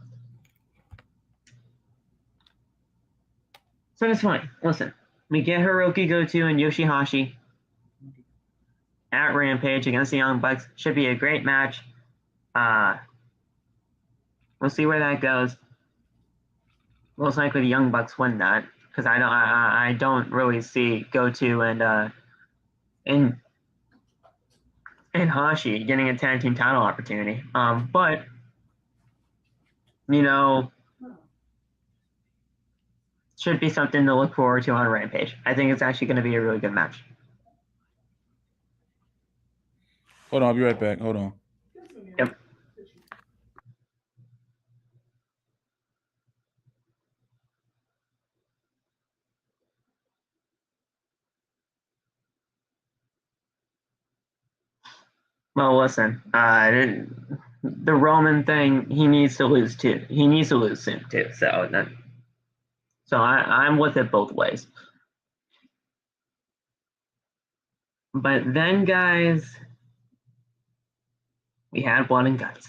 S1: So it's fine. Listen, we get Hiroki Goto and Yoshihashi at Rampage against the Young Bucks. Should be a great match. We'll see where that goes. Most likely the Young Bucks win that because I don't really see Goto and Hashi getting a tag team title opportunity. But you know, should be something to look forward to on Rampage. I think it's actually going to be a really good match.
S2: Hold on, I'll be right back. Hold on.
S1: Yep. Well, listen, the Roman thing, he needs to lose too. He needs to lose soon too. So I'm with it both ways. But then, guys, we had blood and guts.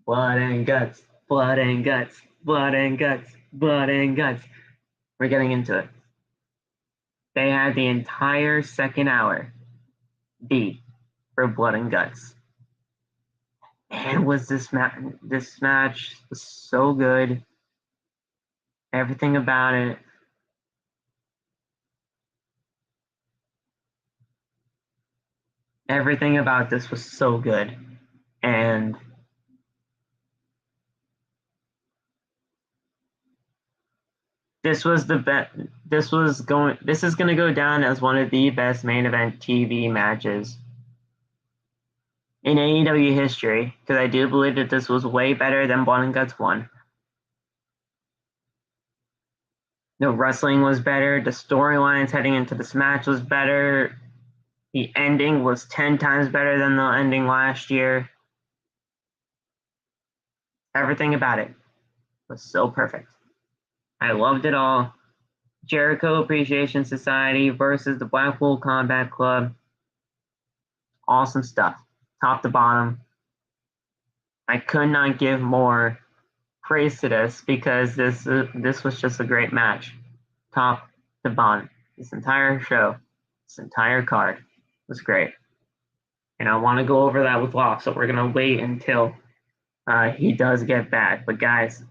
S1: Blood and guts. Blood and guts. Blood and guts. Blood and Guts. We're getting into it. They had the entire second hour beat for Blood and Guts. And was this match was so good. Everything about it. Everything about this was so good. And this was the best. This is going to go down as one of the best main event TV matches in AEW history, because I do believe that this was way better than Blood and Guts 1. The wrestling was better. The storylines heading into this match was better. The ending was 10 times better than the ending last year. Everything about it was so perfect. I loved it all. Jericho Appreciation Society versus the Blackpool Combat Club. Awesome stuff, top to bottom. I could not give more praise to this because this was just a great match, top to bottom. This entire show, this entire card was great. And I want to go over that with Locke, so we're going to wait until he does get back. But guys,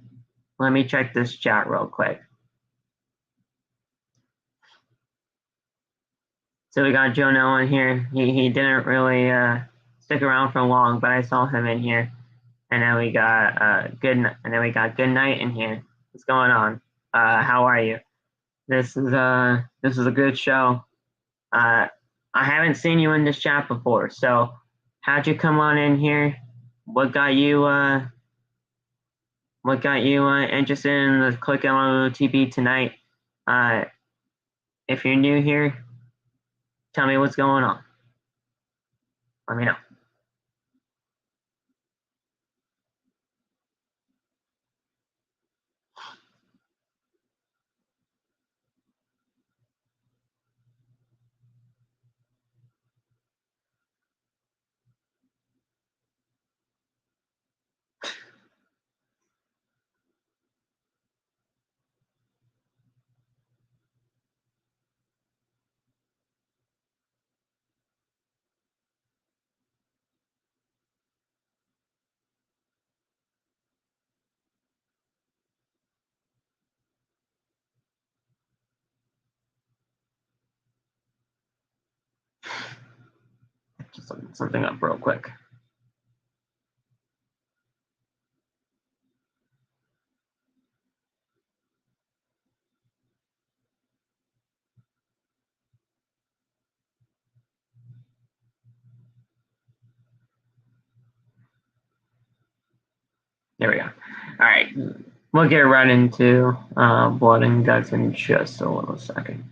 S1: let me check this chat real quick. So we got Joe Noah in here. He didn't really stick around for long, but I saw him in here. And then we got Good Night in here. What's going on? How are you? This is a good show. I haven't seen you in this chat before, so how'd you come on in here? What got you interested in the Click LOTB tonight? If you're new here, tell me what's going on. Let me know. Just looking something up real quick. There we go. All right. We'll get right into Blood and Guts in just a little second.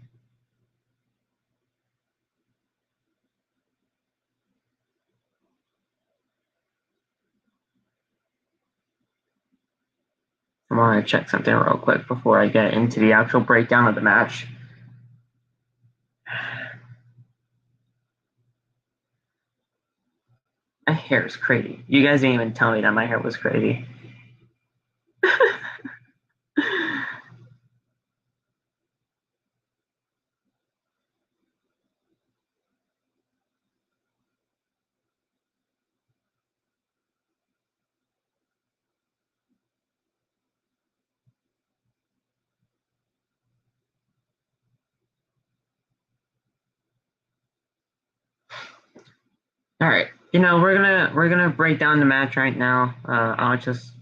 S1: I want to check something real quick before I get into the actual breakdown of the match. My hair is crazy. You guys didn't even tell me that my hair was crazy. All right. We're gonna break down the match right now. I'll just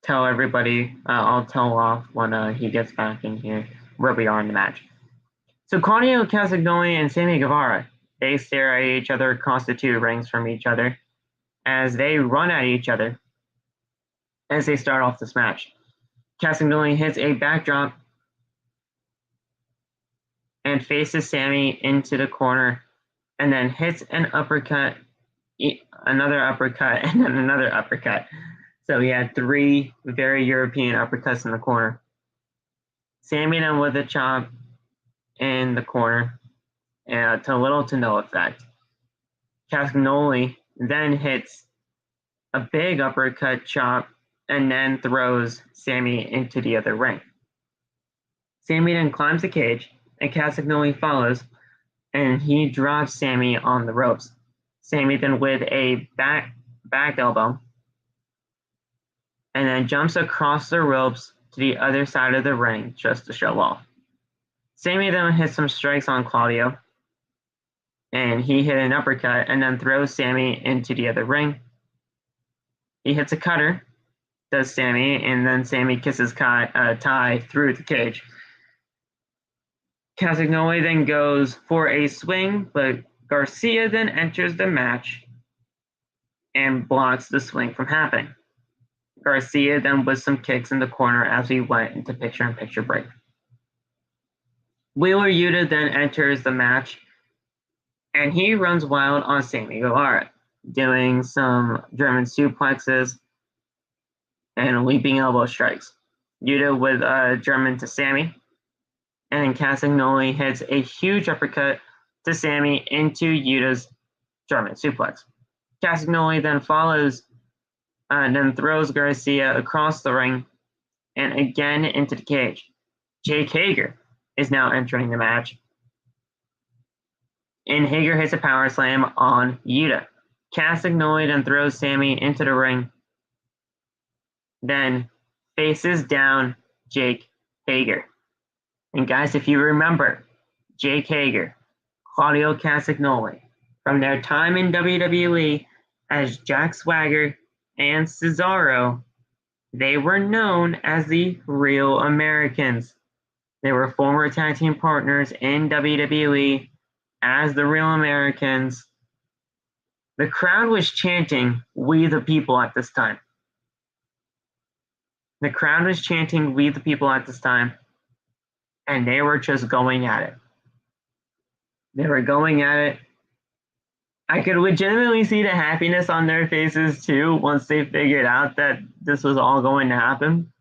S1: tell everybody. I'll tell off when he gets back in here where we are in the match. So Claudio, Castagnoli, and Sammy Guevara, they stare at each other across the two rings from each other as they run at each other as they start off this match. Castagnoli hits a backdrop and faces Sammy into the corner, and then hits an uppercut, another uppercut, and then another uppercut. So he had 3 very European uppercuts in the corner. Sammy then with a chop in the corner, and to little to no effect. Castagnoli then hits a big uppercut chop and then throws Sammy into the other ring. Sammy then climbs the cage, and Castagnoli follows, and he drops Sammy on the ropes. Sammy then with a back elbow, and then jumps across the ropes to the other side of the ring just to show off. Sammy then hits some strikes on Claudio, and he hit an uppercut and then throws Sammy into the other ring. He hits a cutter, does Sammy, and then Sammy kisses Ty through the cage. Castagnoli then goes for a swing, but Garcia then enters the match and blocks the swing from happening. Garcia then with some kicks in the corner as we went into picture-in-picture break. Wheeler Yuta then enters the match, and he runs wild on Sammy Guevara, doing some German suplexes and leaping elbow strikes. Yuta with a German to Sammy, and Castagnoli hits a huge uppercut to Sammy into Yuta's German suplex. Castagnoli then follows and then throws Garcia across the ring and again into the cage. Jake Hager is now entering the match, and Hager hits a power slam on Yuta. Castagnoli then throws Sammy into the ring, then faces down Jake Hager. And guys, if you remember, Jake Hager, Claudio Castagnoli, from their time in WWE as Jack Swagger and Cesaro, they were known as the Real Americans. They were former tag team partners in WWE as the Real Americans. The crowd was chanting, "We the people" at this time. The crowd was chanting, "We the people" at this time, and they were just going at it. They were going at it. I could legitimately see the happiness on their faces too once they figured out that this was all going to happen.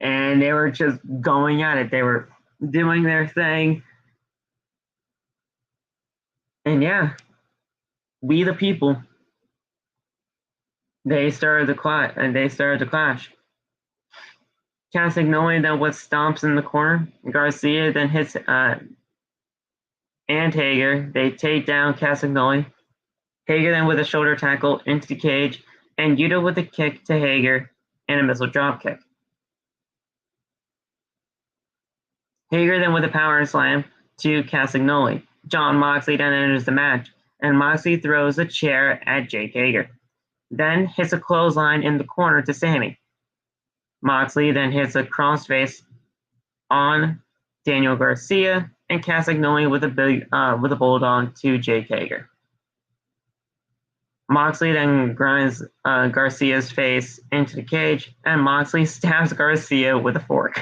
S1: And they were just going at it. They were doing their thing. And yeah, we the people. They started the clash. Castagnoli then with stomps in the corner. Garcia then hits and Hager. They take down Castagnoli. Hager then with a shoulder tackle into the cage, and Yuta with a kick to Hager and a missile drop kick. Hager then with a power slam to Castagnoli. John Moxley then enters the match, and Moxley throws a chair at Jake Hager. Then hits a clothesline in the corner to Sammy. Moxley then hits a crossface on Daniel Garcia, and Castagnoli with a bulldog to Jake Hager. Moxley then grinds Garcia's face into the cage, and Moxley stabs Garcia with a fork.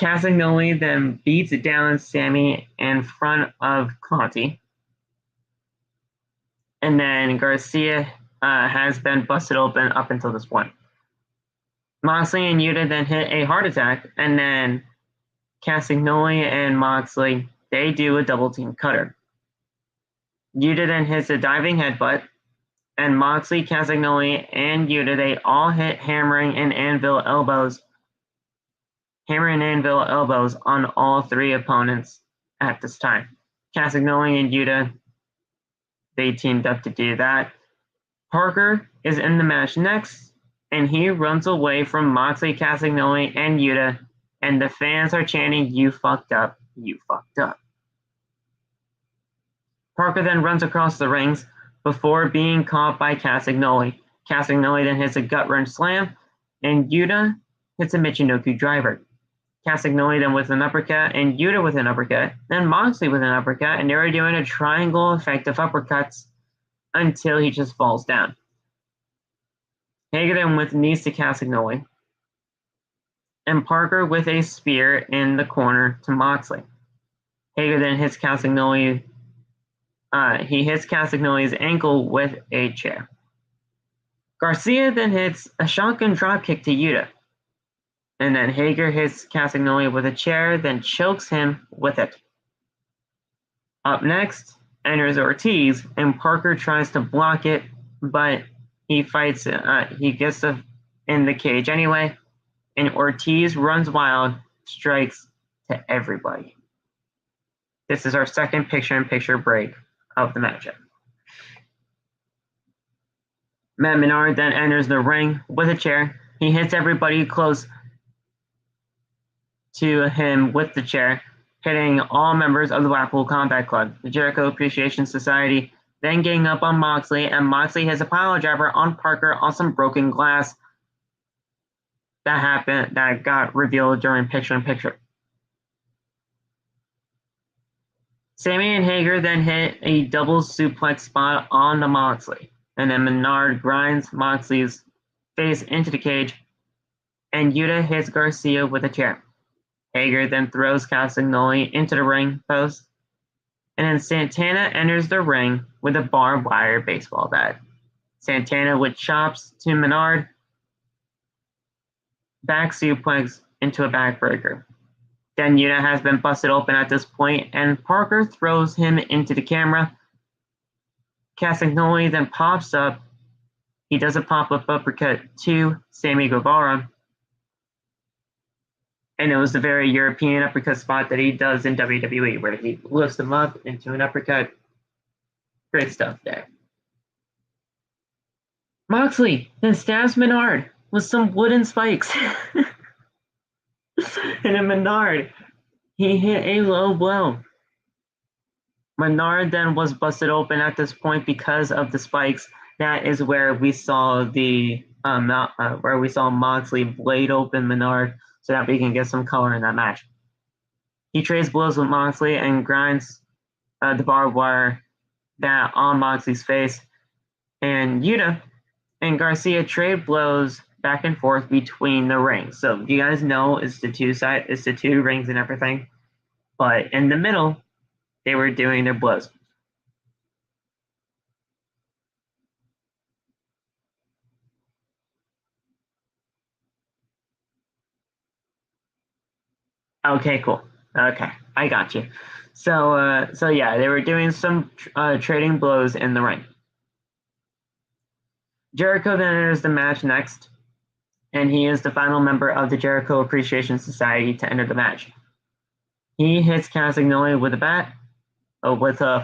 S1: Castagnoli then beats down Sammy in front of Conti. And then Garcia has been busted open up until this point. Moxley and Yuta then hit a heart attack, and then Castagnoli and Moxley, they do a double team cutter. Yuta then hits a diving headbutt, and Moxley, Castagnoli, and Yuta, they all hit hammer and anvil elbows on all three opponents at this time. Castagnoli and Yuta, they teamed up to do that. Parker is in the match next, and he runs away from Moxley, Castagnoli, and Yuta, and the fans are chanting, "You fucked up, you fucked up." Parker then runs across the rings before being caught by Castagnoli. Castagnoli then hits a gut wrench slam, and Yuta hits a Michinoku driver. Castagnoli then with an uppercut, and Yuta with an uppercut, then Moxley with an uppercut, and they were doing a triangle effect of uppercuts until he just falls down. Hager then with knees to Castagnoli, and Parker with a spear in the corner to Moxley. Hager then hits Castagnoli. He hits Castagnoli's ankle with a chair. Garcia then hits a shotgun dropkick to Yuta. And then Hager hits Castagnoli with a chair, then chokes him with it. Up next enters Ortiz, and Parker tries to block it, but he fights. He gets in the cage anyway, and Ortiz runs wild, strikes to everybody. This is our second picture-in-picture break of the matchup. Matt Manard then enters the ring with a chair. He hits everybody close to him with the chair, hitting all members of the Blackpool Combat Club, the Jericho Appreciation Society, then getting up on Moxley, and Moxley hits a pile driver on Parker on some broken glass. That got revealed during picture-in-picture. Sammy and Hager then hit a double suplex spot on the Moxley, and then Manard grinds Moxley's face into the cage, and Yuta hits Garcia with a chair. Hager then throws Castagnoli into the ring post, and then Santana enters the ring with a barbed wire baseball bat. Santana with chops to Manard, back suplex into a backbreaker. Then Yuta has been busted open at this point, and Parker throws him into the camera. Castagnoli then pops up. He does a pop-up uppercut to Sammy Guevara. And it was the very European uppercut spot that he does in WWE, where he lifts him up into an uppercut. Great stuff there. Moxley then stabs Manard with some wooden spikes. And then Manard, he hit a low blow. Manard then was busted open at this point because of the spikes. That is where we saw Moxley blade open Manard so that we can get some color in that match. He trades blows with Moxley and grinds the barbed wire bat on Moxley's face. And Yuta and Garcia trade blows back and forth between the rings. So you guys know it's the two rings and everything. But in the middle, they were doing their blows. Okay, cool. Okay, I got you. So yeah, they were doing some trading blows in the ring. Jericho then enters the match next, and he is the final member of the Jericho Appreciation Society to enter the match. He hits Castagnoli with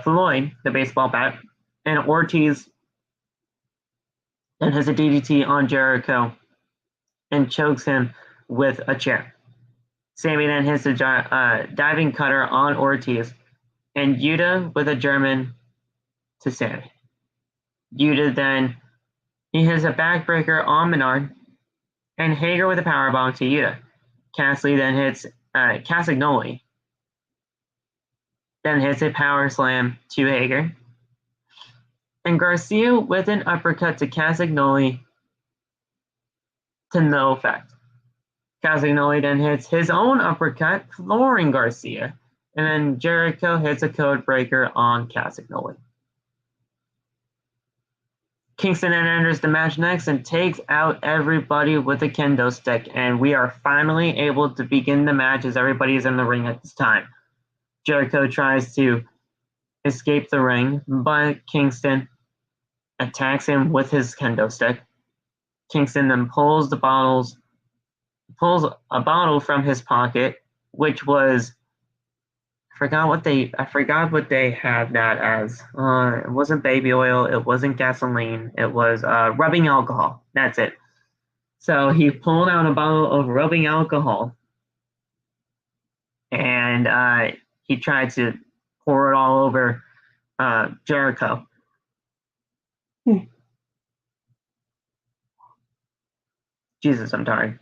S1: Floyd, the baseball bat, and Ortiz then has a DDT on Jericho and chokes him with a chair. Sammy then hits a diving cutter on Ortiz, and Yuta with a German to Sammy. Yuta then he hits a backbreaker on Manard, and Hager with a powerbomb to Yuta. Cassidy then hits Castagnoli, then hits a power slam to Hager, and Garcia with an uppercut to Castagnoli to no effect. Castagnoli then hits his own uppercut, flooring Garcia, and then Jericho hits a code breaker on Castagnoli. Kingston then enters the match next and takes out everybody with a kendo stick, and we are finally able to begin the match as everybody is in the ring at this time. Jericho tries to escape the ring, but Kingston attacks him with his kendo stick. Kingston then pulls a bottle from his pocket, which was I forgot what they had that as. It wasn't baby oil, it wasn't gasoline, it was rubbing alcohol. That's it. So he pulled out a bottle of rubbing alcohol, and he tried to pour it all over Jericho. Jesus, I'm tired.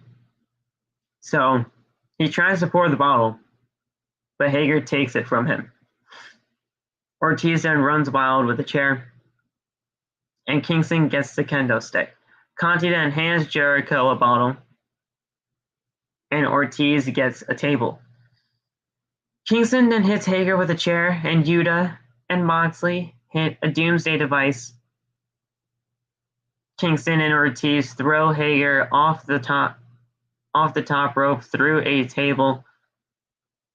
S1: So he tries to pour the bottle, but Hager takes it from him. Ortiz then runs wild with a chair, and Kingston gets the kendo stick. Conti then hands Jericho a bottle, and Ortiz gets a table. Kingston then hits Hager with a chair, and Yuta and Moxley hit a doomsday device. Kingston and Ortiz throw Hager off the top rope through a table,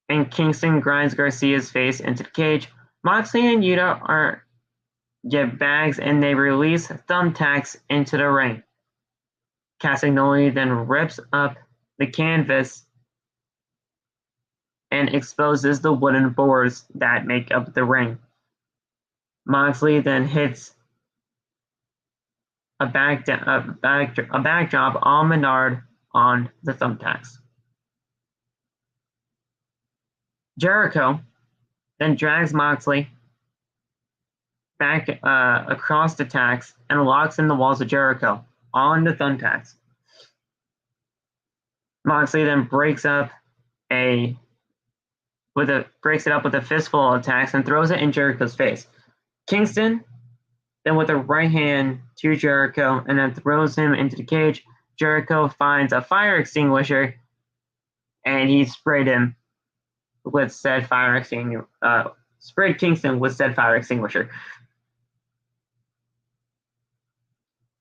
S1: and Kingston grinds Garcia's face into the cage. Moxley and Yuta are get bags, and they release thumbtacks into the ring. Castagnoli then rips up the canvas and exposes the wooden boards that make up the ring. Moxley then hits a backdrop on Manard on the thumbtacks. Jericho then drags Moxley back across the tacks and locks in the walls of Jericho on the thumbtacks. Moxley then breaks it up with a fistful of attacks and throws it in Jericho's face. Kingston then with a right hand to Jericho and then throws him into the cage. Jericho finds a fire extinguisher and he sprayed him with said fire extinguisher. Sprayed Kingston with said fire extinguisher.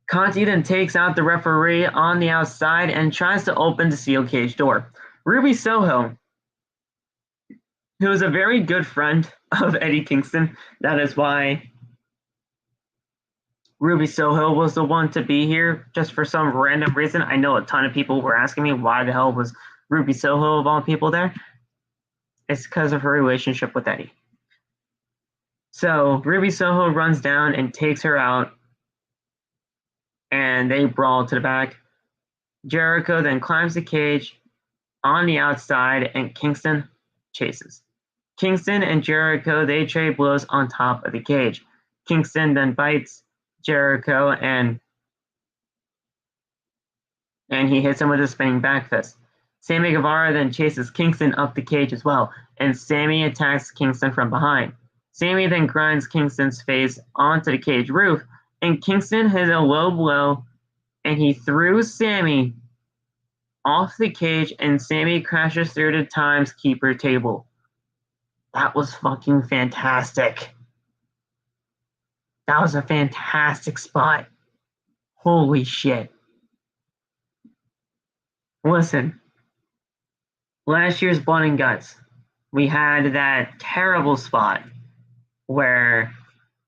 S1: Conti then takes out the referee on the outside and tries to open the steel cage door. Ruby Soho, who is a very good friend of Eddie Kingston, that is why Ruby Soho was the one to be here, just for some random reason. I know a ton of people were asking me why the hell was Ruby Soho of all people there. It's because of her relationship with Eddie. So Ruby Soho runs down and takes her out, and they brawl to the back. Jericho then climbs the cage on the outside, and Kingston chases. Kingston and Jericho, they trade blows on top of the cage. Kingston then bites Jericho, and he hits him with a spinning back fist. Sammy Guevara then chases Kingston up the cage as well, and Sammy attacks Kingston from behind. Sammy then grinds Kingston's face onto the cage roof, and Kingston hits a low blow, and he threw Sammy off the cage, and Sammy crashes through the timekeeper table. That was fucking fantastic. That was a fantastic spot. Holy shit. Listen, last year's Blood and Guts, we had that terrible spot where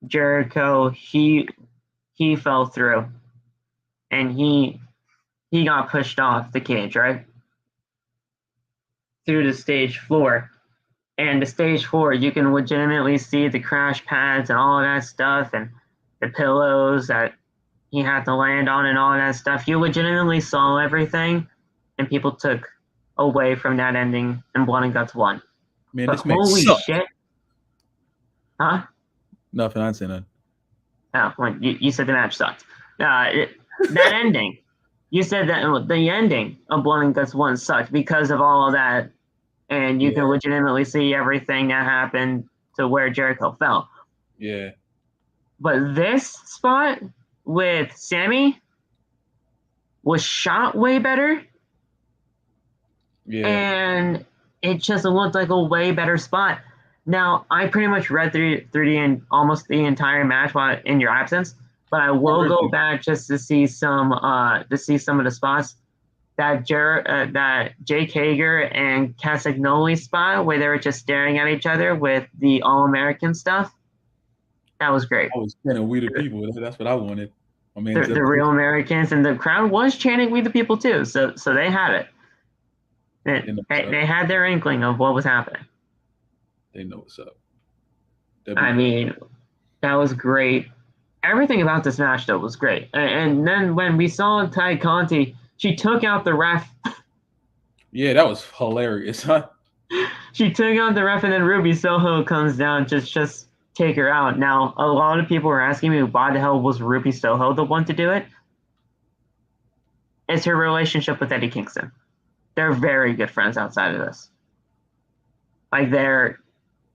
S1: Jericho, he fell through and he got pushed off the cage, right? Through the stage floor. And the stage floor, you can legitimately see the crash pads and all of that stuff and the pillows that he had to land on and all of that stuff. You legitimately saw everything, and people took away from that ending in Blood and Guts 1.
S2: Man,
S1: but
S2: this makes
S1: holy
S2: suck.
S1: shit. Huh?
S2: Nothing, I didn't say nothing.
S1: Oh, well, you said the match sucked. That ending. You said that the ending of Blood and Guts 1 sucked because of all of that. And you can legitimately see everything that happened to where Jericho fell.
S2: Yeah.
S1: But this spot with Sammy was shot way better.
S2: Yeah.
S1: And it just looked like a way better spot. Now, I pretty much read through almost the entire match while in your absence, but I will go back just to see some of the spots. That Jake Hager and Castagnoli spot where they were just staring at each other with the All-American stuff. That was great.
S2: I was chanting "We the People." That's what I wanted. I mean,
S1: the real Americans, and the crowd was chanting "We the People" too. So they had it. They had their inkling of what was happening.
S2: They know what's up.
S1: I mean, that was great. Everything about this match though was great. And then when we saw Ty Conti, she took out the ref.
S2: Yeah, that was hilarious, huh?
S1: She took out the ref, and then Ruby Soho comes down, just take her out. Now, a lot of people were asking me why the hell was Ruby Soho the one to do it. It's her relationship with Eddie Kingston. They're very good friends outside of this. Like, they're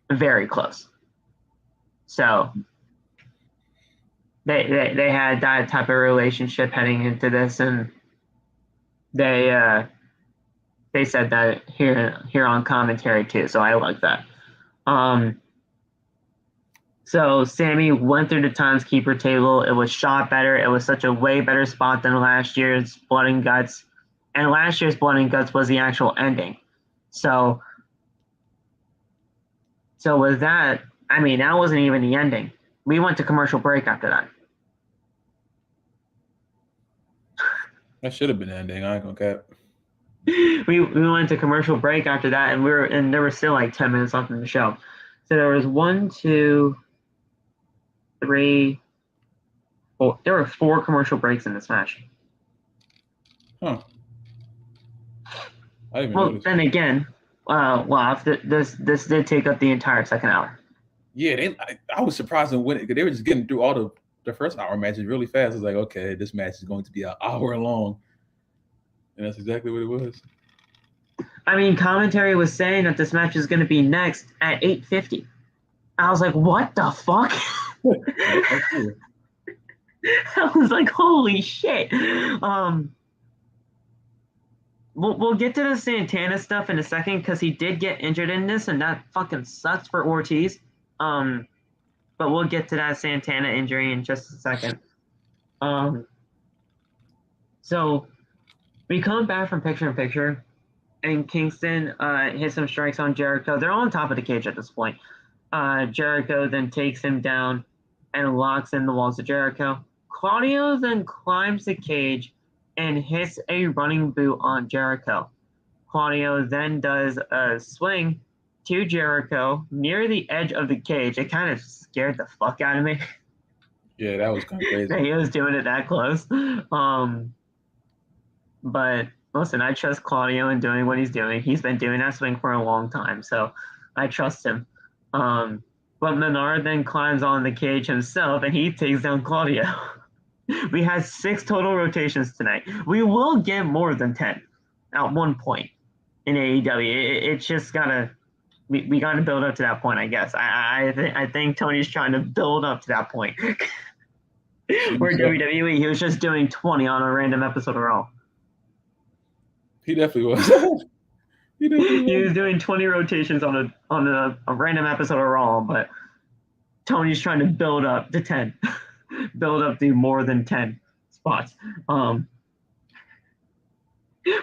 S1: very close. So they had that type of relationship heading into this, and they said that here on commentary too. So I like that. So Sammy went through the timekeeper table. It was shot better. It was such a way better spot than last year's Blood and Guts. And last year's Blood and Guts was the actual ending. So with that, I mean, that wasn't even the ending. We went to commercial break after that.
S2: That should have been the ending. I ain't gonna cap.
S1: We went to commercial break after that, and there were still like 10 minutes left in the show. So there was 1, 2, 3, 4. There were 4 commercial breaks in this match.
S2: Huh. I didn't even
S1: Well,
S2: notice.
S1: then again, this did take up the entire second hour.
S2: Yeah, I was surprised when they were just getting through all the first hour matches really fast. I was like, okay, this match is going to be an hour long, and that's exactly what it was.
S1: I mean, commentary was saying that this match is going to be next at 8:50. I was like, what the fuck? I was like, holy shit. We'll get to the Santana stuff in a second because he did get injured in this, and that fucking sucks for Ortiz. But we'll get to that Santana injury in just a second. So we come back from picture in picture, and Kingston hits some strikes on Jericho. They're all on top of the cage at this point. Jericho then takes him down and locks in the walls of Jericho. Claudio then climbs the cage and hits a running boot on Jericho. Claudio then does a swing to Jericho near the edge of the cage. It kind of scared the fuck out of me.
S2: Yeah, that was kind of crazy.
S1: That he was doing it that close. But listen, I trust Claudio in doing what he's doing. He's been doing that swing for a long time, so I trust him. But Manard then climbs on the cage himself, and he takes down Claudio. We had 6 total rotations tonight. We will get more than 10 at one point in AEW. It's just gotta we gotta build up to that point, I guess. I think Tony's trying to build up to that point. Where WWE, he was just doing 20 on a random episode of Raw.
S2: He definitely was.
S1: He was doing 20 rotations on a random episode of Raw, but Tony's trying to build up to 10. Build up to more than 10 spots.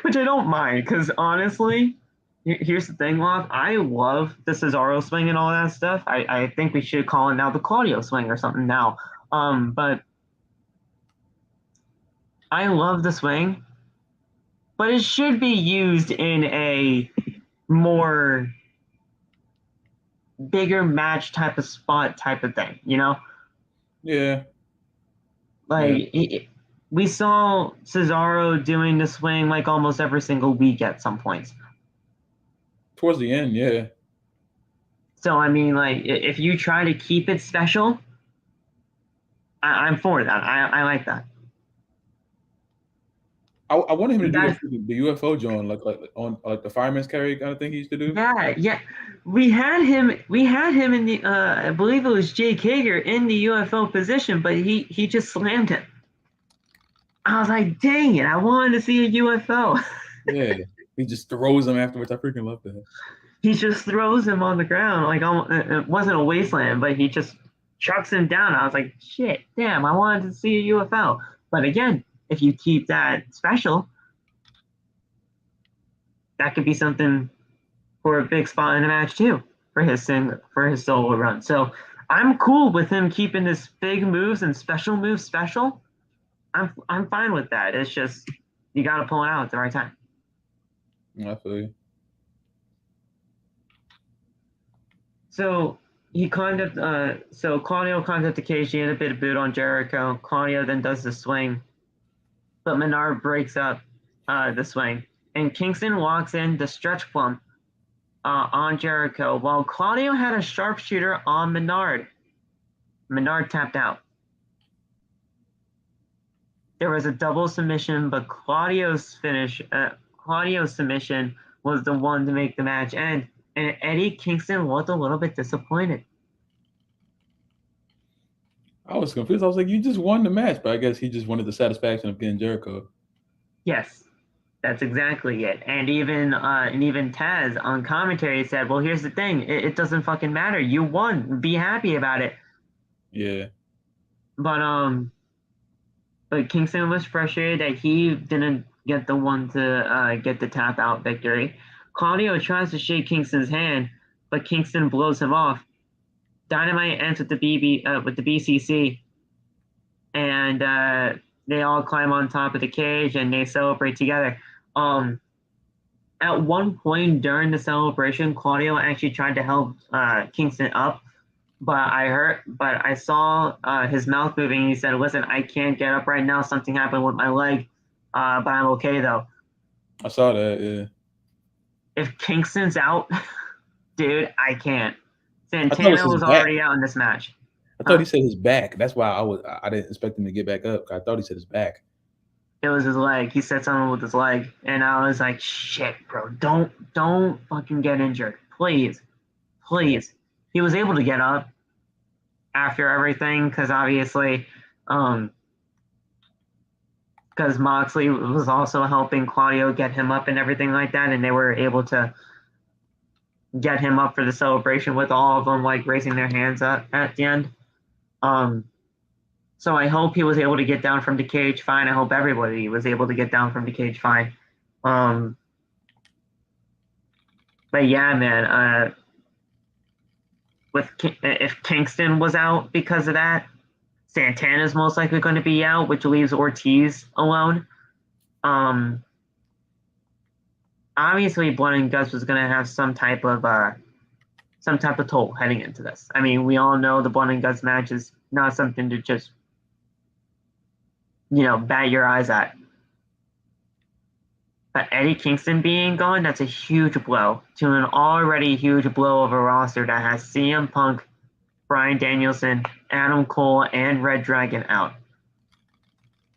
S1: Which I don't mind, because honestly, here's the thing, Locke. I love the Cesaro swing and all that stuff. I think we should call it now the Claudio swing or something now. But I love the swing, but it should be used in a more bigger match type of spot type of thing, you know?
S2: Yeah.
S1: Like, we saw Cesaro doing the swing like almost every single week at some points.
S2: Towards the end, yeah.
S1: So, I mean, like, if you try to keep it special, I'm for that. I like that.
S2: I wanted him to do the UFO John, like on like the fireman's carry kind of thing he used to do.
S1: Yeah. We had him in the I believe it was Jake Hager in the UFO position, but he just slammed him. I was like, dang it, I wanted to see a UFO.
S2: Yeah. He just throws him afterwards. I freaking love that.
S1: He just throws him on the ground. Like, it wasn't a wasteland, but he just chucks him down. I was like, shit, damn, I wanted to see a UFO. But again, if you keep that special, that could be something for a big spot in a match too, for his solo run. So I'm cool with him keeping his big moves and special moves special. I'm fine with that. It's just you got to pull it out at the right time.
S2: I feel you.
S1: So he climbed up. So Claudio climbs up the cage. He had a bit of boot on Jericho. Claudio then does the swing, but Manard breaks up the swing, and Kingston walks in the stretch plum on Jericho, while Claudio had a sharpshooter on Manard. Manard tapped out. There was a double submission, but Claudio's submission was the one to make the match end, and Eddie Kingston looked a little bit disappointed.
S2: I was confused. I was like, you just won the match, but I guess he just wanted the satisfaction of getting Jericho.
S1: Yes, that's exactly it. And even Taz on commentary said, well, here's the thing. It doesn't fucking matter. You won. Be happy about it.
S2: Yeah.
S1: But Kingston was frustrated that he didn't get the one to get the tap out victory. Claudio tries to shake Kingston's hand, but Kingston blows him off. Dynamite ends with the BCC, and they all climb on top of the cage and they celebrate together. At one point during the celebration, Claudio actually tried to help Kingston up, but I saw his mouth moving. He said, "Listen, I can't get up right now. Something happened with my leg, but I'm okay though."
S2: I saw that. Yeah.
S1: If Kingston's out, dude, I can't.
S2: I thought it
S1: Santana
S2: was
S1: was
S2: his back.
S1: already out in this match.
S2: I thought he said his back. That's why I didn't expect him to get back up. I thought he said his back.
S1: It was his leg. He said something with his leg, and I was like, "Shit, bro, don't fucking get injured, please." He was able to get up after everything because obviously, because Moxley was also helping Claudio get him up and everything like that, and they were able to get him up for the celebration with all of them like raising their hands up at the end. So I hope he was able to get down from the cage fine. I hope everybody was able to get down from the cage fine. But yeah, man. If Kingston was out because of that, Santana's most likely going to be out, which leaves Ortiz alone. Obviously, Blood and Guts was going to have some type of toll heading into this. I mean, we all know the Blood and Guts match is not something to just bat your eyes at. But Eddie Kingston being gone, that's a huge blow to an already huge blow of a roster that has CM Punk, Bryan Danielson, Adam Cole, and Red Dragon out.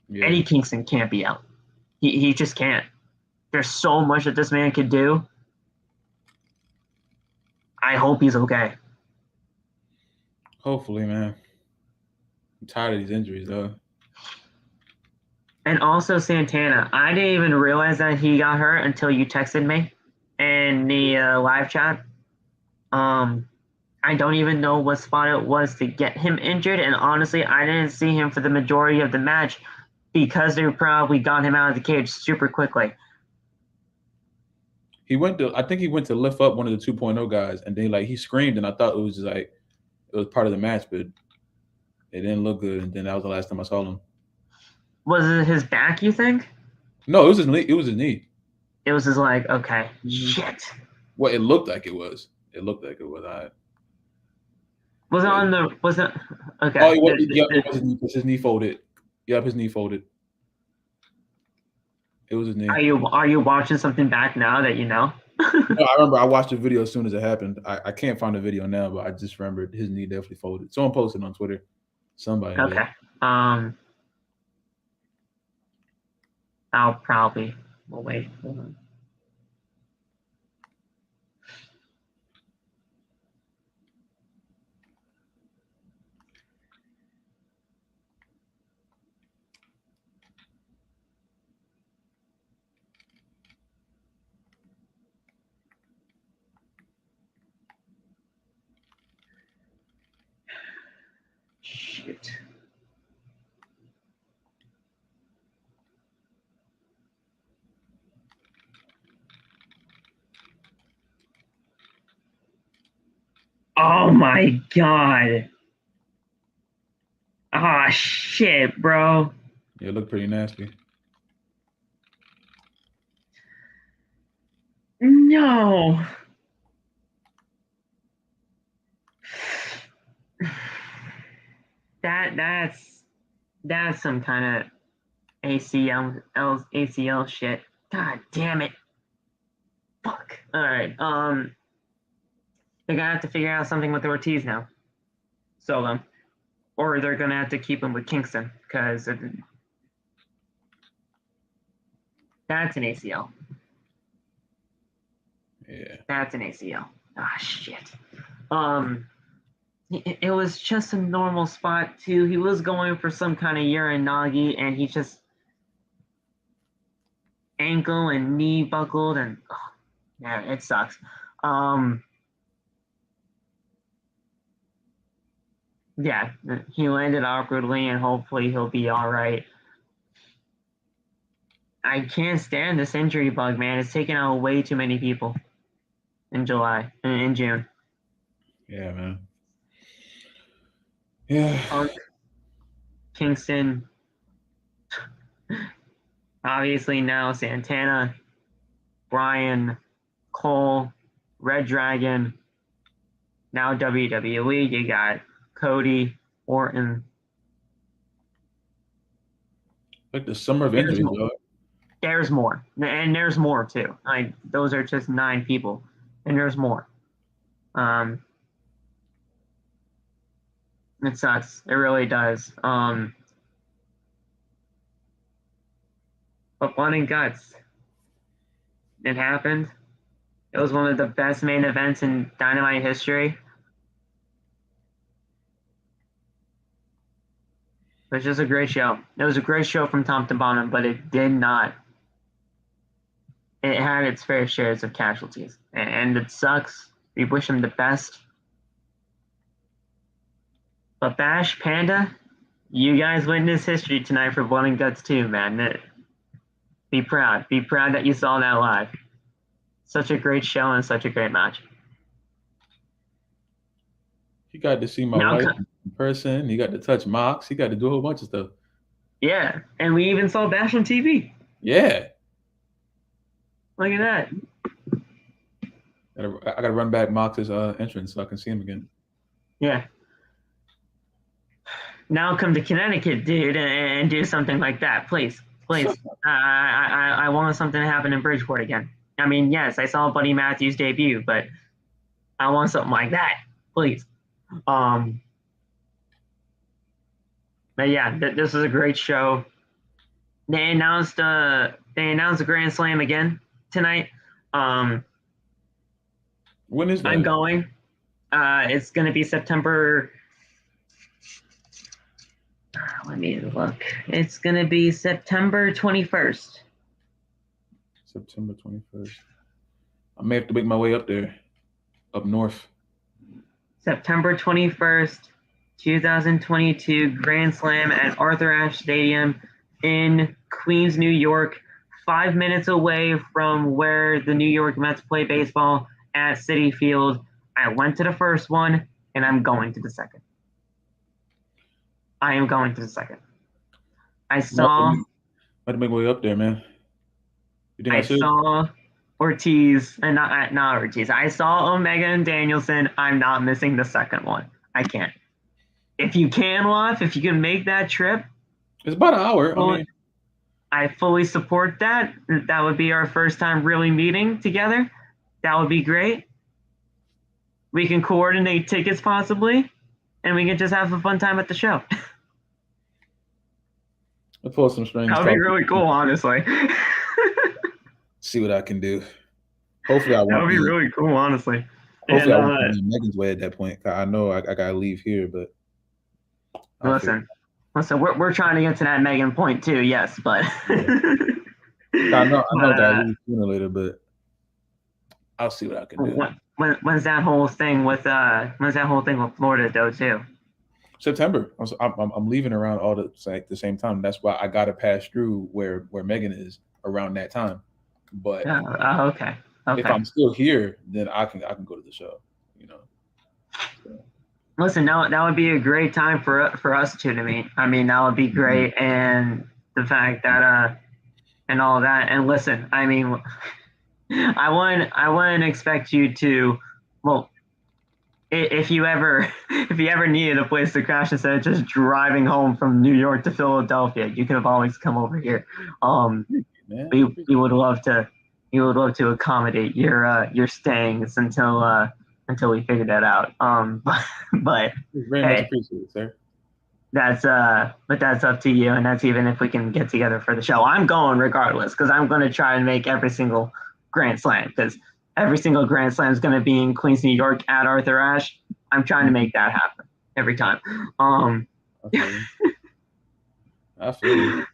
S1: Yeah. Eddie Kingston can't be out. He just can't. There's so much that this man could do. I hope he's okay.
S2: Hopefully, man. I'm tired of these injuries, though.
S1: And also Santana. I didn't even realize that he got hurt until you texted me in the live chat. I don't even know what spot it was to get him injured. And honestly, I didn't see him for the majority of the match because they probably got him out of the cage super quickly.
S2: I think he went to lift up one of the 2.0 guys, and then he screamed, and I thought it was just it was part of the match, but it didn't look good. And then that was the last time I saw him.
S1: Was it his back, you think?
S2: No, it was his knee. It was his knee.
S1: It was his leg. Okay. Mm-hmm. Shit.
S2: Well, it looked like it was. It looked like it was.
S1: Was it on the? Was it? Okay.
S2: Oh, it was his knee folded. Yep, his knee folded. It was his knee.
S1: Are you watching something back now that you know?
S2: No, I remember I watched the video as soon as it happened. I can't find the video now, but I just remembered his knee definitely folded. Someone posted on Twitter. Somebody.
S1: Okay. Did. I'll probably. We'll wait. Hold on. Shit. Oh my god. Ah, shit, bro.
S2: Yeah, it looked pretty nasty.
S1: No. That's some kind of ACL shit. God damn it. Fuck. All right. They're gonna have to figure out something with Ortiz now. Solo. Or they're gonna have to keep him with Kingston because that's an ACL.
S2: Yeah.
S1: That's an ACL. Ah, shit. It was just a normal spot too. He was going for some kind of Uranagi, and he just ankle and knee buckled, and yeah, it sucks. Yeah, he landed awkwardly, and hopefully he'll be all right. I can't stand this injury bug, man. It's taken out way too many people in June.
S2: Yeah, man. Yeah.
S1: Punk, Kingston, obviously now Santana, Bryan, Cole, Red Dragon. Now WWE, you got Cody, Orton.
S2: Like the summer of
S1: There's
S2: injuries,
S1: more.
S2: dog.
S1: There's more, and there's more too. Like those are just 9 people, and there's more. It sucks. It really does. But Blood and Guts, it happened. It was one of the best main events in Dynamite history. It was just a great show. It was a great show from top to bottom, but it did not. It had its fair shares of casualties, and it sucks. We wish him the best. But Bash, Panda, you guys witnessed history tonight for Blood and Guts too, man. Be proud. Be proud that you saw that live. Such a great show and such a great match.
S2: He got to see my
S1: Now,
S2: wife in person. He got to touch Mox. He got to do a whole bunch of stuff.
S1: yeah, and we even saw Bash on TV.
S2: Yeah.
S1: Look at that.
S2: I gotta run back Mox's entrance so I can see him again.
S1: Yeah. Now come to Connecticut, dude, and do something like that, please. I want something to happen in Bridgeport again. I mean, yes, I saw Buddy Matthews debut, but I want something like that, please. But yeah, this was a great show. They announced the Grand Slam again tonight.
S2: When is that?
S1: I'm going. It's going to be September. Let me look. It's going to be September 21st.
S2: September 21st. I may have to make my way up there, up north.
S1: September 21st, 2022, Grand Slam at Arthur Ashe Stadium in Queens, New York, 5 minutes away from where the New York Mets play baseball at Citi Field. I went to the first one, and I'm going to the second. I am going to the second. I saw.
S2: I had to make my way up there, man. You think
S1: I
S2: I should?
S1: saw Ortiz, and not Ortiz. I saw Omega and Danielson. I'm not missing the second one. I can't. If you can, Laf, if you can make that trip,
S2: It's about an hour.
S1: I fully support that. That would be our first time really meeting together. That would be great. We can coordinate tickets possibly, and we can just have a fun time at the show.
S2: I'll pull some strings.
S1: That would be really cool, honestly.
S2: See what I can do. Hopefully, I won't.
S1: That would be really cool, honestly.
S2: Hopefully, I won't be Megan's way at that point. I know I gotta leave here, but
S1: listen, we're trying to get to that Megan point too. Yes, but
S2: I know I gotta leave sooner or later, but I'll see what I can do.
S1: When's that whole thing with Florida though too?
S2: September. I'm leaving around all the same time. That's why I gotta pass through where Megan is around that time. But
S1: okay.
S2: If I'm still here, then I can go to the show. You know. So.
S1: Listen, that would be a great time for us two to meet. I mean, that would be great, and the fact that and all that. And listen, I mean, I wouldn't expect you to. Well, if you ever needed a place to crash instead of just driving home from New York to Philadelphia, you could have always come over here. We would love to. You would love to accommodate your stayings until we figure that out. But
S2: very much appreciated, sir.
S1: That's up to you, and that's even if we can get together for the show. I'm going regardless because I'm going to try and make every single Grand Slam because every single Grand Slam is going to be in Queens, New York at Arthur Ashe. I'm trying to make that happen every time.
S2: I feel you.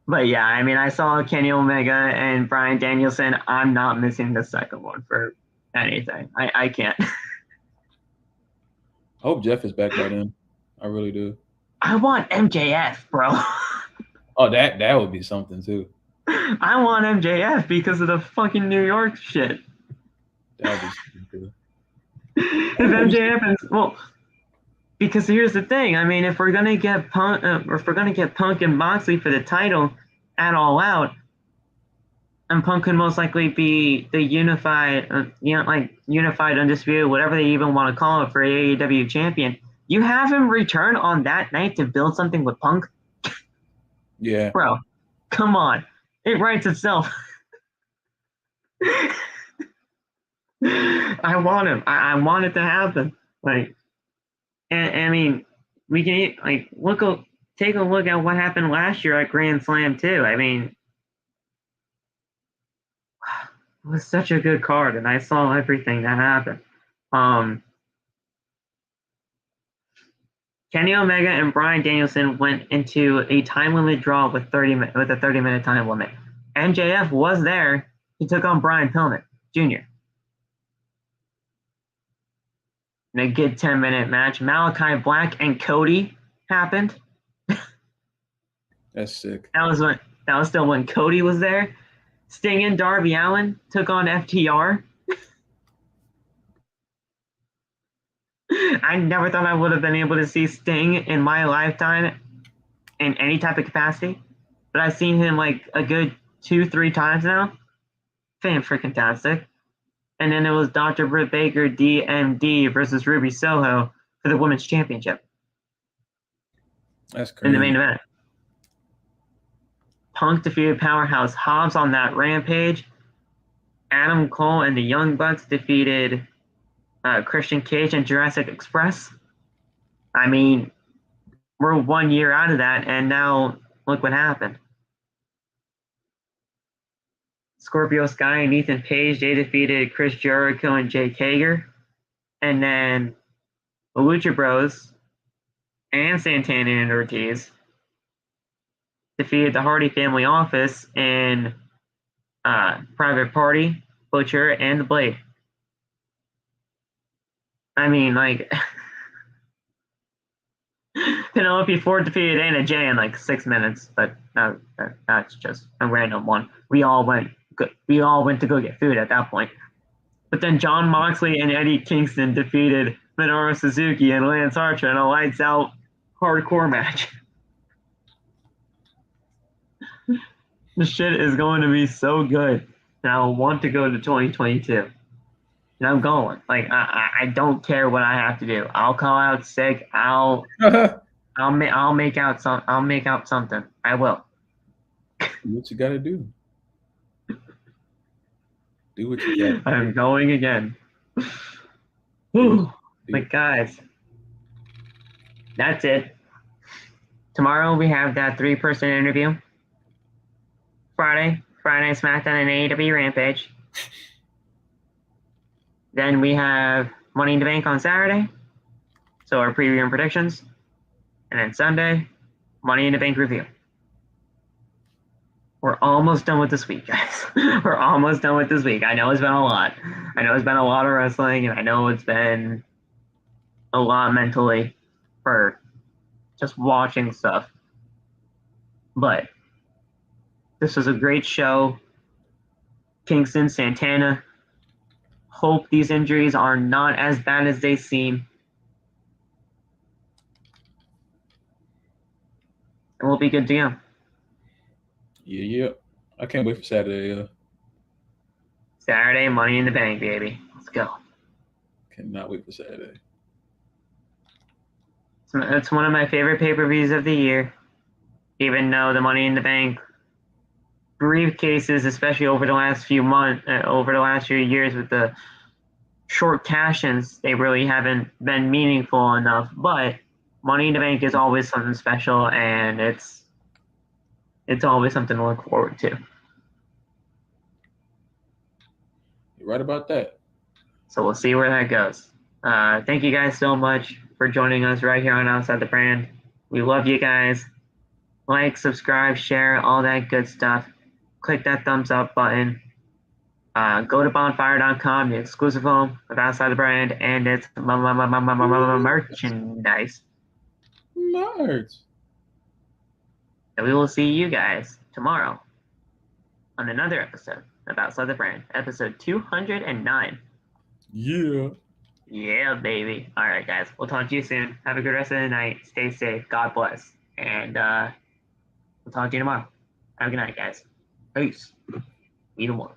S1: But yeah, I mean, I saw Kenny Omega and Bryan Danielson. I'm not missing the second one for anything. I can't.
S2: I hope Jeff is back by then. I really do.
S1: I want MJF, bro.
S2: Oh, that would be something too.
S1: I want MJF because of the fucking New York shit.
S2: That would be something too.
S1: If MJF is Because here's the thing. I mean, if we're gonna get Punk and Moxley for the title at All Out, and Punk could most likely be the unified, unified undisputed, whatever they even want to call it, for AEW champion. You have him return on that night to build something with Punk.
S2: Yeah,
S1: bro, come on, it writes itself. I want him. I want it to happen. Like, and I mean, we can take a look at what happened last year at Grand Slam too. I mean, it was such a good card, and I saw everything that happened. Kenny Omega and Bryan Danielson went into a time limit draw with a 30-minute time limit. MJF was there. He took on Brian Pillman Jr. in a good 10-minute match. Malachi Black and Cody happened.
S2: that's sick.
S1: That was still when Cody was there. Sting and Darby Allin took on FTR. I never thought I would have been able to see Sting in my lifetime in any type of capacity, but I've seen him like a good 2-3 times now. Fan-freaking-tastic. And then it was Dr. Britt Baker, DMD, versus Ruby Soho for the Women's Championship.
S2: That's crazy.
S1: In the main event. Punk defeated Powerhouse Hobbs on that Rampage. Adam Cole and the Young Bucks defeated Christian Cage and Jurassic Express. I mean, we're 1 year out of that, and now look what happened. Scorpio Sky and Ethan Page, they defeated Chris Jericho and Jake Hager. And then the Lucha Bros and Santana and Ortiz defeated the Hardy Family Office in Private Party, Butcher, and the Blade. I mean, like, Penelope Ford defeated Anna Jay in like 6 minutes, but that's just a random one. We all went to go get food at that point. But then Jon Moxley and Eddie Kingston defeated Minoru Suzuki and Lance Archer in a lights out hardcore match. This shit is going to be so good. And I want to go to 2022. And I'm going. Like, I don't care what I have to do. I'll call out sick. I'll make out something. I will.
S2: Do what you gotta do. Do what you gotta do.
S1: I'm going again. Whew. But guys, that's it. Tomorrow we have that 3-person interview. Friday SmackDown and AEW Rampage. Then we have Money in the Bank on Saturday. So our preview and predictions. And then Sunday, Money in the Bank review. We're almost done with this week, guys. We're almost done with this week. I know it's been a lot. I know it's been a lot of wrestling, and I know it's been a lot mentally for just watching stuff. But this was a great show. Kingston, Santana. Hope these injuries are not as bad as they seem. And we'll be good to go.
S2: Yeah. I can't wait for Saturday.
S1: Saturday, Money in the Bank, baby. Let's go.
S2: Cannot wait for Saturday.
S1: It's one of my favorite pay-per-views of the year. Even though the Money in the Bank briefcases, especially over the last few years with the short cash-ins, they really haven't been meaningful enough. But Money in the Bank is always something special, and it's always something to look forward to.
S2: You're right about that.
S1: So we'll see where that goes. Thank you guys so much for joining us right here on Outside the Brand. We love you guys. Like, subscribe, share, all that good stuff. Click that thumbs up button. Go to bonfire.com, the exclusive home of Outside the Brand, and it's merchandise.
S2: Merch.
S1: And we will see you guys tomorrow on another episode of Outside the Brand, episode 209.
S2: Yeah.
S1: Yeah, baby. All right, guys. We'll talk to you soon. Have a good rest of the night. Stay safe. God bless. And we'll talk to you tomorrow. Have a good night, guys. Peace. Be the ones.